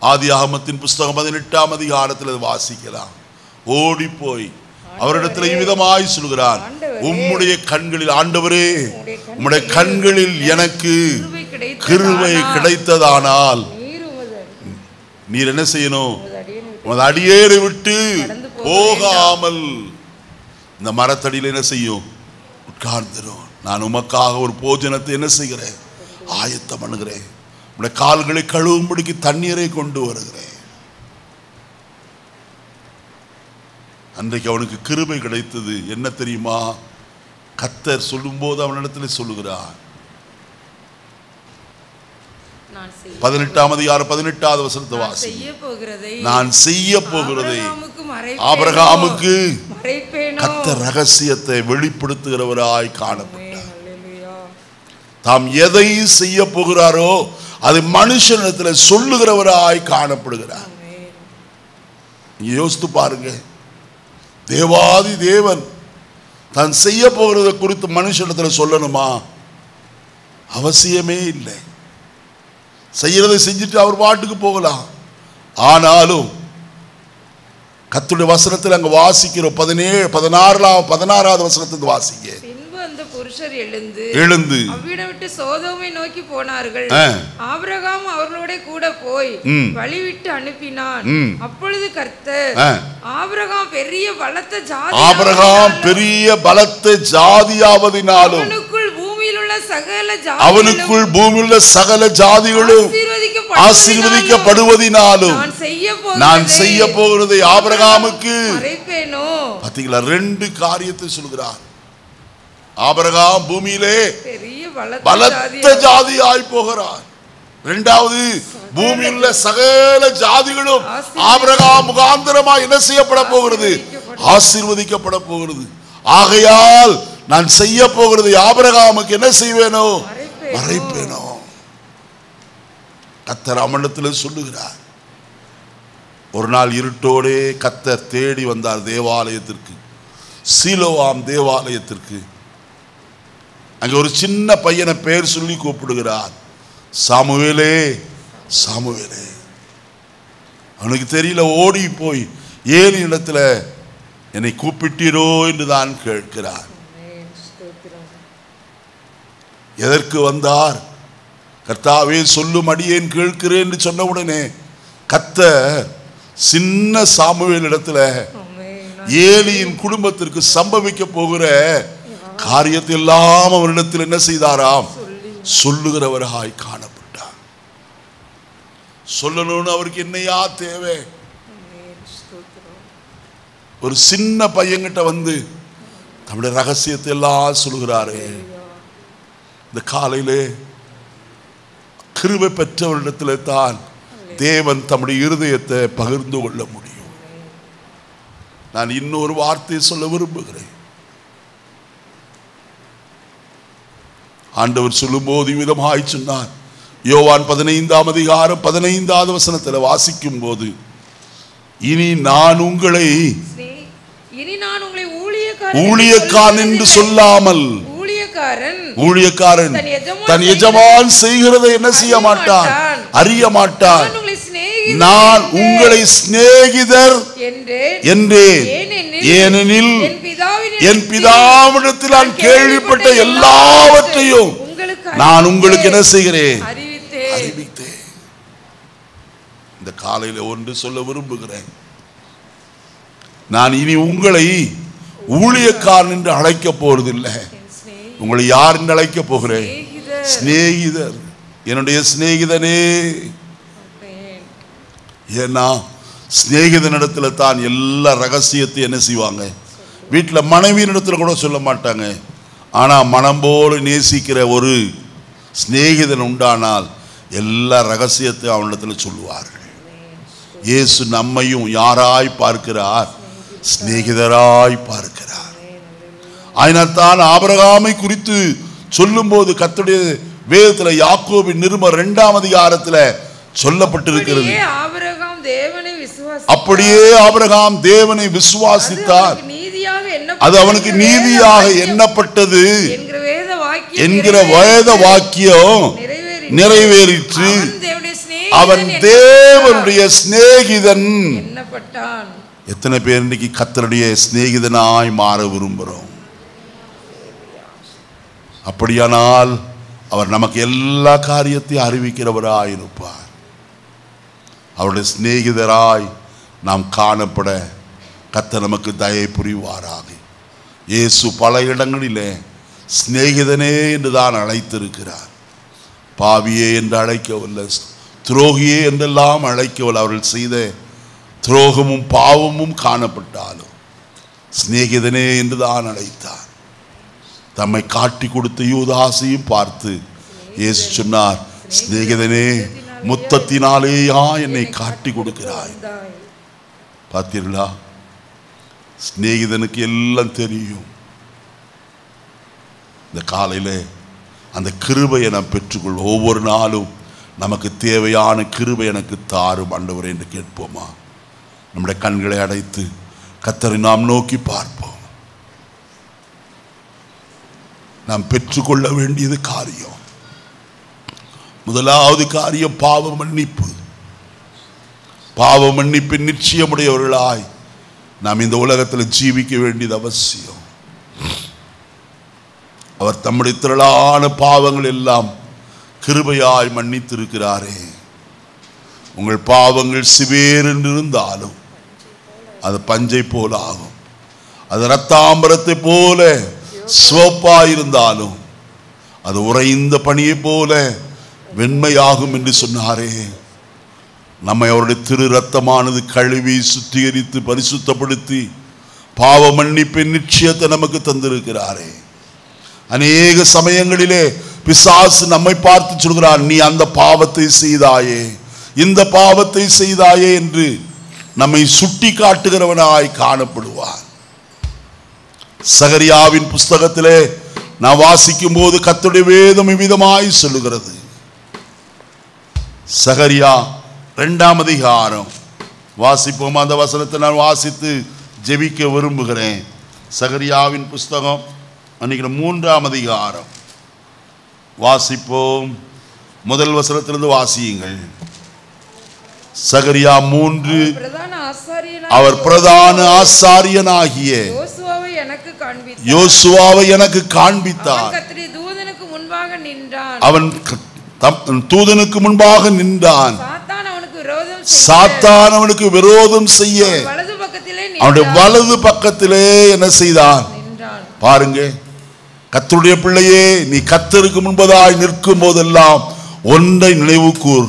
A: ஆதியாகமத்தின் புஸ்தகம் 18ஆம் அதிகாரத்தில் வாசிக்கலாம். ஓடி போய் அவரிடத்தில் இவ்விதமாய் சொல்கிறான், உம்முடைய கண்களில், ஆண்டவரே உம்முடைய கண்களில் எனக்கு கிருபை கிடைத்ததானால் நீர் என்ன செய்யணும்? உமது அடியேரை விட்டு போகாமல் இந்த மரத்தடியில் என்ன செய்யும்? உட்கார்ந்துரும். நான் உமக்காக ஒரு போஜனத்தை என்ன செய்கிறேன்? ஆயத்தம் பண்ணுகிறேன். உடைய கால்களை கழுவும்படிக்கு தண்ணீரை கொண்டு வருகிறேன். அன்றைக்கு அவனுக்கு கிருபை கிடைத்தது. என்ன தெரியுமா? கர்த்தர் சொல்லும் போது அவனிடத்தில் சொல்லுகிறார். 18ஆம் அதிகாரம் 18வது வசனத்தை வாசி. நான் செய்ய போகிறதை ஆபிரகாமுக்கு கர்த்தர் ரகசியத்தை வெளிப்படுத்துகிறவராய் காணப்பட்டார். தாம் எதை செய்ய போகிறாரோ அது மனுஷனிடத்தில் சொல்லுகிறவராய் காணப்படுகிறார். யோசித்து பாருங்க. தேவாதி தேவன் தான் செய்ய போகிறத குறித்து மனுஷனிடத்தில் சொல்லணுமா? அவசியமே இல்லை. செய்யறதை செஞ்சுட்டு அவர் பாட்டுக்கு போகலாம். ஆனாலும் கர்த்தருடைய வசனத்தில் அங்க வாசிக்கிறோம். 16வது வசனத்துக்கு வாசிங்க.
B: பின்பு அந்த புருஷர்
A: எழுந்து
B: அவ்விடம் விட்டு சோதோமை நோக்கி போனார்கள். ஆபிரகாம் அவர்களோட கூட போய் வழி விட்டு அனுப்பினான். அப்பொழுது கர்த்தர் ஆபிரகாம் பெரிய பலத்த ஜாதியாவதினாலும் அவனுக்குள் பூமியிலுள்ள சகல ஜாதிகளும் ஆசீர்வதிக்கப்படுவதினாலும் நான் செய்ய போகிறதை ஆபிரகாமுக்கு பாத்தீங்களா? 2 காரியத்தை சொல்கிறார். ஆபிரகாம் பூமியிலே பலத்த ஜாதியாய் போகிறார். இரண்டாவது, பூமியில் உள்ள சகல ஜாதிகளும் ஆபிரகாம் முகாந்தரமாய் என்ன செய்யப்பட போகிறது? ஆசீர்வதிக்கப்பட போகிறது. ஆகையால் நான் செய்ய போகிறது ஆபிரகாமுக்கு என்ன செய்வேனோ? மறைப்பேனோ. கர்த்தர் அவனிடத்தில் சொல்லுகிறார். ஒரு நாள் இருட்டோடே கர்த்தர் தேடி வந்தார் தேவாலயத்திற்கு, சீலோவாம் தேவாலயத்திற்கு. அங்கே ஒரு சின்ன பையனை பெயர் சொல்லி கூப்பிடுகிறார், சாமுவேலே சாமுவேலே. அவனுக்கு தெரியல, ஓடி போய் ஏன் இடத்துல என்னை கூப்பிட்டீரோ என்று தான் கேட்கிறார். எதற்கு வந்தார்? கர்த்தாவே சொல்லும் அடியேன் கேட்கிறேன் என்று சொன்ன உடனே கர்த்தர் சின்ன சாமுவேல் இடத்துல ஏலியின் குடும்பத்திற்கு சம்பவிக்க போகிற காரியத்தை எல்லாம் அவரிடத்தில் என்ன செய்தாராம்? சொல்லுகிறவராய் காணப்பட்டார். சொல்லணும்னு அவருக்கு என்னையா தேவை? ஒரு சின்ன பையன்கிட்ட வந்து நம்முடைய ரகசியத்தை எல்லாம் சொல்லுகிறாரே. இந்த காலையிலே கிருபை பெற்றவரிடத்தில் தான் தேவன் தம்முடைய இருதயத்தை பகிர்ந்து கொள்ள முடியும். நான் இன்னொரு வார்த்தையை சொல்ல விரும்புகிறேன். ஆண்டவர் சொல்லும்போது விதமாய் சொன்னார். யோவான் 15ஆம் அதிகாரம் 15வது வசனத்தில் வாசிக்கும் போது, இனி நான் உங்களை ஊழியக்காரன் என்று சொல்லாமல், ஊழியக்காரன் தன் எஜமான் செய்கிறதை என்ன செய்ய மாட்டான்? அறிய மாட்டான். நான் உங்களை சிநேகிதர் என்றேன், ஏனெனில் என் பிதாவிடத்தில் நான் கேள்விப்பட்ட எல்லாவற்றையும் நான் உங்களுக்கு என்ன செய்கிறேன்? அறிவித்தேன். இந்த காலையில ஒன்று சொல்ல விரும்புகிறேன். நான் இனி உங்களை ஊழியக்காரன் என்று அழைக்க போறதில்லை. உங்களை யார் என்று அழைக்க போகிறேன்? சிநேகிதர், என்னுடைய சிநேகிதனே. ஏன்னா சிநேகிதனிடத்துல தான் எல்லா ரகசியத்தையும் என்ன செய்வாங்க? வீட்டில் மனைவியினிடத்தில் கூட சொல்ல மாட்டாங்க. ஆனால் மனம் போல நேசிக்கிற ஒரு சிநேகிதன் உண்டானால் எல்லா ரகசியத்தையும் அவனிடத்தில் சொல்லுவார்கள். இயேசு நம்மையும் யாராய் பார்க்கிறார்? சிநேகிதராய் பார்க்கிறார். அதனால்தான் ஆபிரகாமை குறித்து சொல்லும் போது கர்த்தருடைய வேதத்தில் யாக்கோபின் நிருபம் 2ஆம் அதிகாரத்தில் சொல்லப்பட்டிருக்கிறது. அப்படியே ஆபிரகாம் தேவனை விசுவாசித்தார், அது அவனுக்கு நீதியாக எண்ணப்பட்டது என்கிற வேத வாக்கியம் நிறைவேறிற்று. அவன் தேவனுடைய சிநேகிதன். எத்தனை பேர் இன்னைக்கு கர்த்தருடைய சிநேகிதனாய் மாற விரும்புகிறோம்? அப்படியானால் அவர் நமக்கு எல்லா காரியத்தையும் அறிவிக்கிறவராய் இருப்பார். அவருடைய சிநேகிதராய் நாம் காணப்பட கர்த்தர் நமக்கு தயை புரிவாராக. இயேசு பல இடங்களிலே சிநேகிதனே என்று தான் அழைத்திருக்கிறார். பாவியே என்று அழைக்கவில்லை, துரோகியே என்றெல்லாம் அழைக்கவில்லை. அவர்கள் செய்த துரோகமும் பாவமும் காணப்பட்டாலும் சிநேகிதனே என்று தான் அழைத்தார். தம்மை காட்டி கொடுத்த யூதாசையும் பார்த்து இயேசு சொன்னார், சிநேகிதனே, முத்தத்தினாலேயா என்னை காட்டி கொடுக்கிறாய்? பார்த்தீர்களா? சிநேகிதனுக்கு எல்லாம் தெரியும். இந்த காலையில் அந்த கிருபையை நாம் பெற்றுக்கொள். ஒவ்வொரு நாளும் நமக்கு தேவையான கிருபை எனக்கு தாரும் ஆண்டவரே என்று கேட்போமா? நம்முடைய கண்களை அடைத்து கர்த்தரை நாம் நோக்கி பார்ப்போம். நாம் பெற்றுக்கொள்ள வேண்டியது காரியம். முதலாவது காரியம் பாவ மன்னிப்பு. பாவ மன்னிப்பின் நிச்சயமுடையவர்களாய் நாம் இந்த உலகத்தில் ஜீவிக்க வேண்டியது அவசியம். அவர் தம்முடைய திரளான பாவங்கள் எல்லாம் கிருபையாய் மன்னித்திருக்கிறாரே. உங்கள் பாவங்கள் சிவேரென்று இருந்தாலும் அது பஞ்சை போல ஆகும், அது இரத்தாம்பரத்தை போல சிவப்பாயிருந்தாலும் அது உறைந்த பனியை போல வெண்மையாகும் என்று சொன்னாரே. நம்மை அவருடைய திரு ரத்தமானது கழுவி சுத்திகரித்து பரிசுத்தப்படுத்தி பாவ மன்னிப்பின் நிச்சயத்தை நமக்கு தந்திருக்கிறாரே. அநேக சமயங்களிலே பிசாசு நம்மை பார்த்து சொல்கிறார், நீ அந்த பாவத்தை செய்தாயே, இந்த பாவத்தை செய்தாயே என்று நம்மை சுட்டி காட்டுகிறவனாய் காணப்படுவார். சகரியாவின் புஸ்தகத்திலே நான் வாசிக்கும் போது கர்த்தருடைய வேதம் விதமாய் சொல்லுகிறது. சகரியா 2ஆம் அதிகாரம் வாசிப்போம். அந்த வசனத்தை நான் வாசித்து ஜெபிக்க விரும்புகிறேன். சகரியாவின் புஸ்தகம் 3ஆம் அதிகாரம் வாசிப்போம். முதல் வசனத்திலிருந்து வாசியுங்கள். சகரியா 3. அவர் பிரதான ஆசாரியனாகிய யோசுவாவை எனக்கு காண்பித்தார். அவன் தூதனுக்கு முன்பாக நின்றான். சாத்தான் அவனுக்கு விரோதம் செய்ய அவனுடைய வலது பக்கத்திலே என்ன செய்தான்? பாருங்க, கர்த்தருடைய பிள்ளையே, நீ கர்த்தருக்கு முன்பதாய் நிற்கும் போதெல்லாம் ஒன்றை நினைவு கூர்.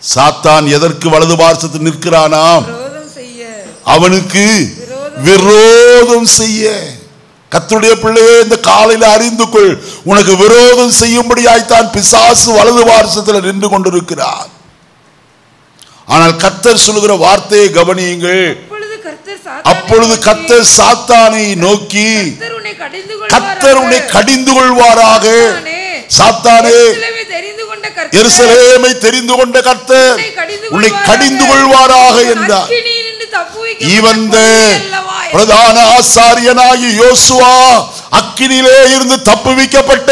B: சாத்தான் எதற்கு வலது பார்சத்தில் நிற்கிறானாம்? அவனுக்கு விரோதம் செய்ய. கர்த்தருடைய பிள்ளையே, இந்த காலையில் அறிந்து கொள், உனக்கு விரோதம் செய்யும்படியாய்த்தான் பிசாசு வலது பார்சத்தில் நின்று கொண்டிருக்கிறார். ஆனால் கர்த்தர் சொல்லுகிற வார்த்தையை கவனியுங்கள். அப்பொழுது கர்த்தர் சாத்தானை நோக்கி, கர்த்தர் உன்னை கடிந்து கொள்வாராக. சாத்தானே, எருசலேமை தெரிந்து கொண்ட கர்த்தர் உன்னை கடிந்து கொள்வாராக என்றார். இவந்த பிரதான ஆசாரியனாகி யோசுவா அக்கினியிலே இருந்து தப்புவிக்கப்பட்ட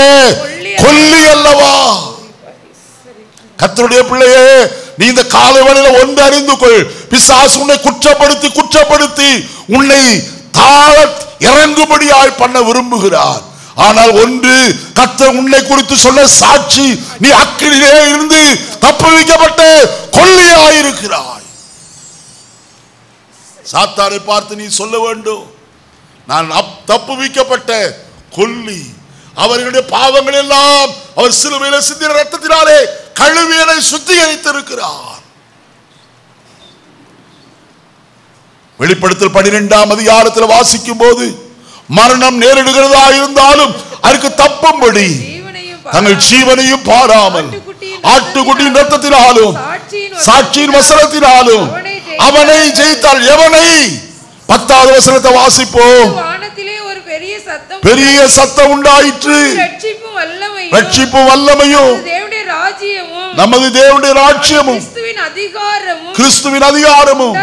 B: கொல்லி அல்லவா? கர்த்தருடைய பிள்ளையே, நீ இந்த காலை வேளையில ஒன்று அறிந்து கொள். பிசாசு உன்னை குற்றப்படுத்தி உன்னை தாழ இறங்கும்படியாய் பண்ண விரும்புகிறார். ஆனால் ஒன்று, கர்த்தர் உன்னை குறித்து சொன்ன சாட்சி, நீ அக்கினியிலே இருந்து தப்புவிக்கப்பட்ட கொல்லியாயிருக்கிறாய். சாத்தானை பார்த்து நீ சொல்ல வேண்டும், நான் தப்புவிக்கப்பட்ட கொல்லி. அவர்களுடைய பாவங்கள் எல்லாம் அவர் சிலுவையிலே சிந்தின ரத்தத்தினாலே கழுவியனை சுத்திகரித்திருக்கிறார். வெளிப்படுத்தல் 12ஆம் அதிகாரத்தில் வாசிக்கும் போது, மரணம் நேரிடுகிறதா இருந்தாலும் அதற்கு தப்பும்படி தங்கள் ஜீவனையும் பாராமல் ஆட்டுக்குட்டியின் ரத்தத்தினாலும் சாட்சியின் வசனத்தினாலும் அவனை ஜெயித்தால் எவனை? 10வது வசனத்தை வாசிப்போம். பெரிய சத்தம் உண்டாயிற்று, ரட்சிப்பும் வல்லமையும் நமது தேவனுடைய ராஜ்யமும் கிறிஸ்துவின் அதிகாரமும்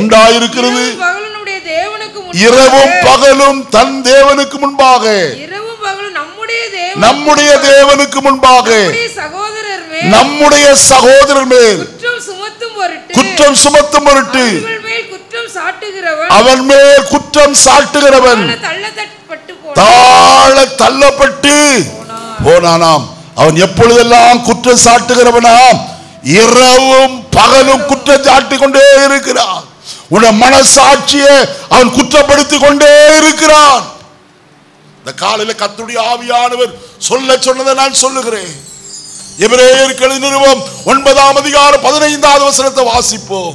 B: உண்டாயிருக்கிறது. இரவும் பகலும் தன் தேவனுக்கு முன்பாக, நம்முடைய தேவனுக்கு முன்பாக, நம்முடைய சகோதரர் மேல் குற்றம் சுமத்தும் பொருட்டு அவன் மேல் குற்றம் சாட்டுகிறவன் தாழ தள்ளப்பட்டு போனானாம். அவன் எப்பொழுதெல்லாம் குற்றம் சாட்டுகிறவனாம், இரவும் பகலும் குற்றம் சாட்டிக் கொண்டே இருக்கிறான். உன்னுடைய மனசாட்சியை அவன் குற்றப்படுத்தி கொண்டே இருக்கிறான். இந்த காலையில் கர்த்தருடைய ஆவியானவர் சொல்ல சொன்னதை நான் சொல்லுகிறேன். எபிரேயருக்கு எழுதின நிருபம் 9ஆம் அதிகாரம் 15வது வசனத்தை வாசிப்போம்.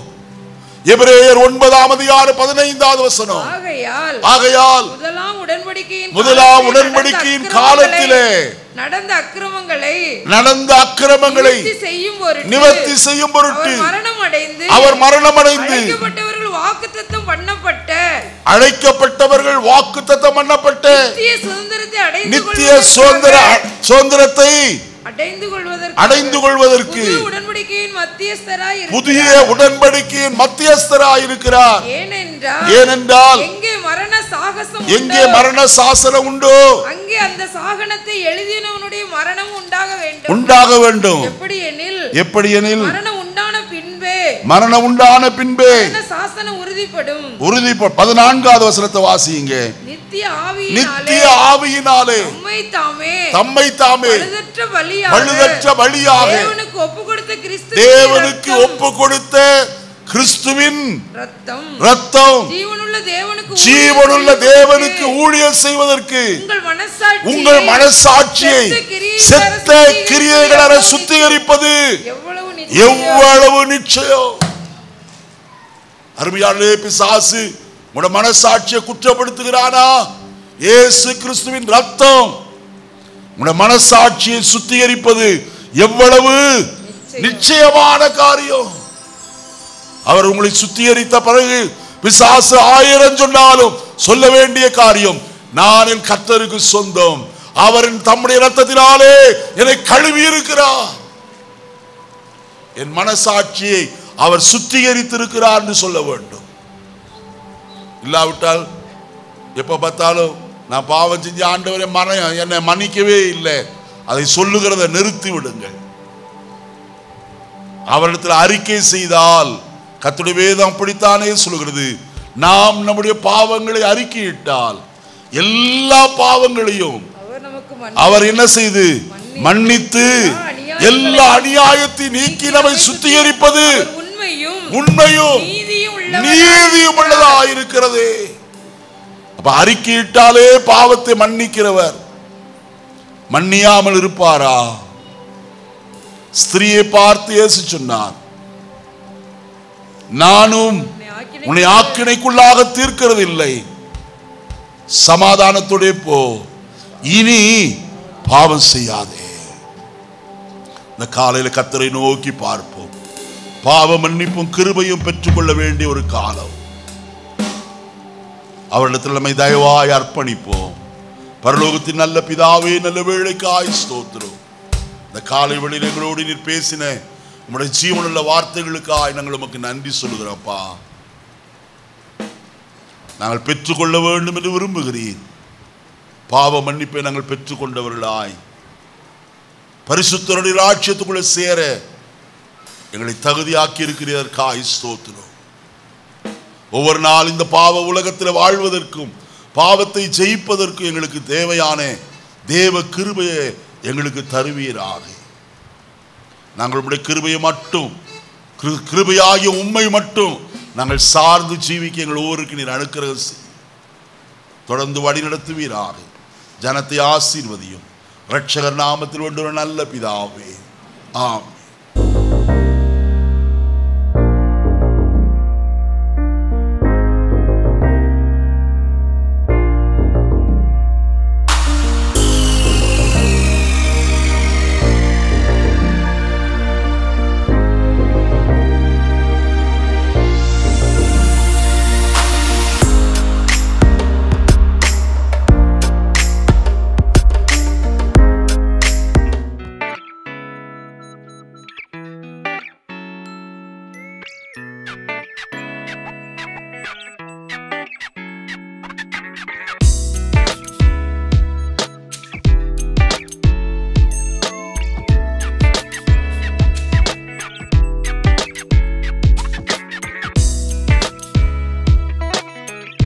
B: எபிரேயர் 9ஆம் அதிகாரம் 15வது வசனம். ஆகையால் முதலாம் உடன்படிக்கையின் காலத்திலே நடந்த அக்கிரமங்களை நிவர்த்தி செய்யும் பொருட்டு அவர் மரணமடைந்து அழைக்கப்பட்டவர்கள் வாக்குத்தத்தம் பண்ணப்பட்ட நித்திய சுதந்திரத்தை அடைந்து கொள்வதற்கு புதிய உடன்படிக்கையின் மத்தியஸ்தராய் இருக்கிறார். ஏனென்றால் எங்கே மரண சாசனம் உண்டோ அங்கே அந்த சாகனத்தை எழுதினவனுடைய மரணம் உண்டாக வேண்டும். எப்படி எனில் மரணம் உண்டான பின்பே மரணம் உண்டான பின்பே
C: சாசனம் உறுதிப்படும்.
B: 14வது வசனத்தை வாசியுங்க. நித்திய ஆவியினாலே தம்மை தாமே பழுதற்ற பலியாக தேவனுக்கு ஒப்பு கொடுத்த கிறிஸ்துவின் இரத்தம் ஜீவனுள்ள தேவனுக்கு ஊழியம் செய்வதற்கு உங்கள் மனசாட்சியை செத்த கிரியைகளை சுத்திகரிப்பது எவ்வளவு நிச்சயம். அருமையானே, பிசாசு உங்க மனசாட்சியை குற்றப்படுத்துகிறானா? இயேசு கிறிஸ்துவின் இரத்தம் உங்க மனசாட்சியை சுத்திகரிப்பது எவ்வளவு நிச்சயமான காரியம். அவர் உங்களை சுத்திகரித்த பிறகு பிசாசு 1000 சொன்னாலும் சொல்ல வேண்டிய காரியம், நான் என் கர்த்தருக்கு சொந்தம், அவரின் தம்முடைய இரத்தத்தினாலே என்னை கழுவி இருக்கிறார், என் மனசாட்சியை அவர் சுத்திகரித்திருக்கிறார் என்று சொல்ல வேண்டும். இல்லாவிட்டால் எப்ப பார்த்தாலும் நான் பாவம் செஞ்ச ஆண்டவரே என்னை மன்னிக்கவே இல்லை, அதை சொல்லுகிறத நிறுத்தி விடுங்கள். அவரிடத்தில் அறிக்கை செய்தால், கர்த்தருடைய வேதம் அப்படித்தானே சொல்கிறது, நாம் நம்முடைய பாவங்களை அறிக்கையிட்டால் எல்லா பாவங்களையும் அவர் என்ன செய்து மன்னித்து எல்லா அநியாயத்தை நீக்கி நம்மை சுத்திகரிப்பது உண்மையும் நீதியும் உள்ளதாக இருக்கிறது. அப்ப அறிக்கையிட்டாலே பாவத்தை மன்னிக்கிறவர் மன்னியாமல் இருப்பாரா? ஸ்திரியை பார்த்து இயேசு சொன்னார், நானும் உன்னை ஆக்கினைக்குள்ளாக தீர்க்கிறது இல்லை, சமாதானத்தோட போ, இனி பாவம் செய்யாதே. இந்த காலையில கர்த்தரை நோக்கி பார்ப்போம். பாவ மன்னிப்பும் கிருபையும் பெற்றுக்கொள்ள வேண்டிய ஒரு காலம். அவரிடத்தில் நம்மை தயவாய் அர்ப்பணிப்போம். பரலோகத்தின் நல்ல பிதாவே, நல்ல வேளைக்காய் ஸ்தோத்திரம். இந்த காலை வேளையில் எங்களோடு நீர் பேசின உம்முடைய ஜீவனுள்ள வார்த்தைகளுக்காய் நாங்கள் உமக்கு நன்றி சொல்லுகிறோம்ப்பா. நாங்கள் பெற்றுக்கொள்ள வேண்டும் என்று விரும்புகிறீர். பாவ மன்னிப்பை நாங்கள் பெற்றுக்கொண்டவர்களாய் பரிசுத்தருடைய ராஜ்யத்துக்குள்ள சேர எங்களை தகுதியாக்கி இருக்கிறதற்காய் ஸ்தோத்திரம். ஒவ்வொரு நாள் இந்த பாவ உலகத்தில் வாழ்வதற்கும் பாவத்தை ஜெயிப்பதற்கும் எங்களுக்கு தேவையான தேவ கிருபையை எங்களுக்கு தருவீராக. நாங்கள் உம்முடைய கிருபையை மட்டும், கிருபையாகிய உம்மை மட்டும் நாங்கள் சார்ந்து ஜீவிக்க எங்கள் ஒவ்வொருக்கு நீர் அனுக்கிரகம் தொடர்ந்து வழி நடத்துவீராக. ஜனத்தை ஆசீர்வதியும். இரட்சகர் நாமத்தில் ஒன்று நல்ல பிதாவே, ஆம்.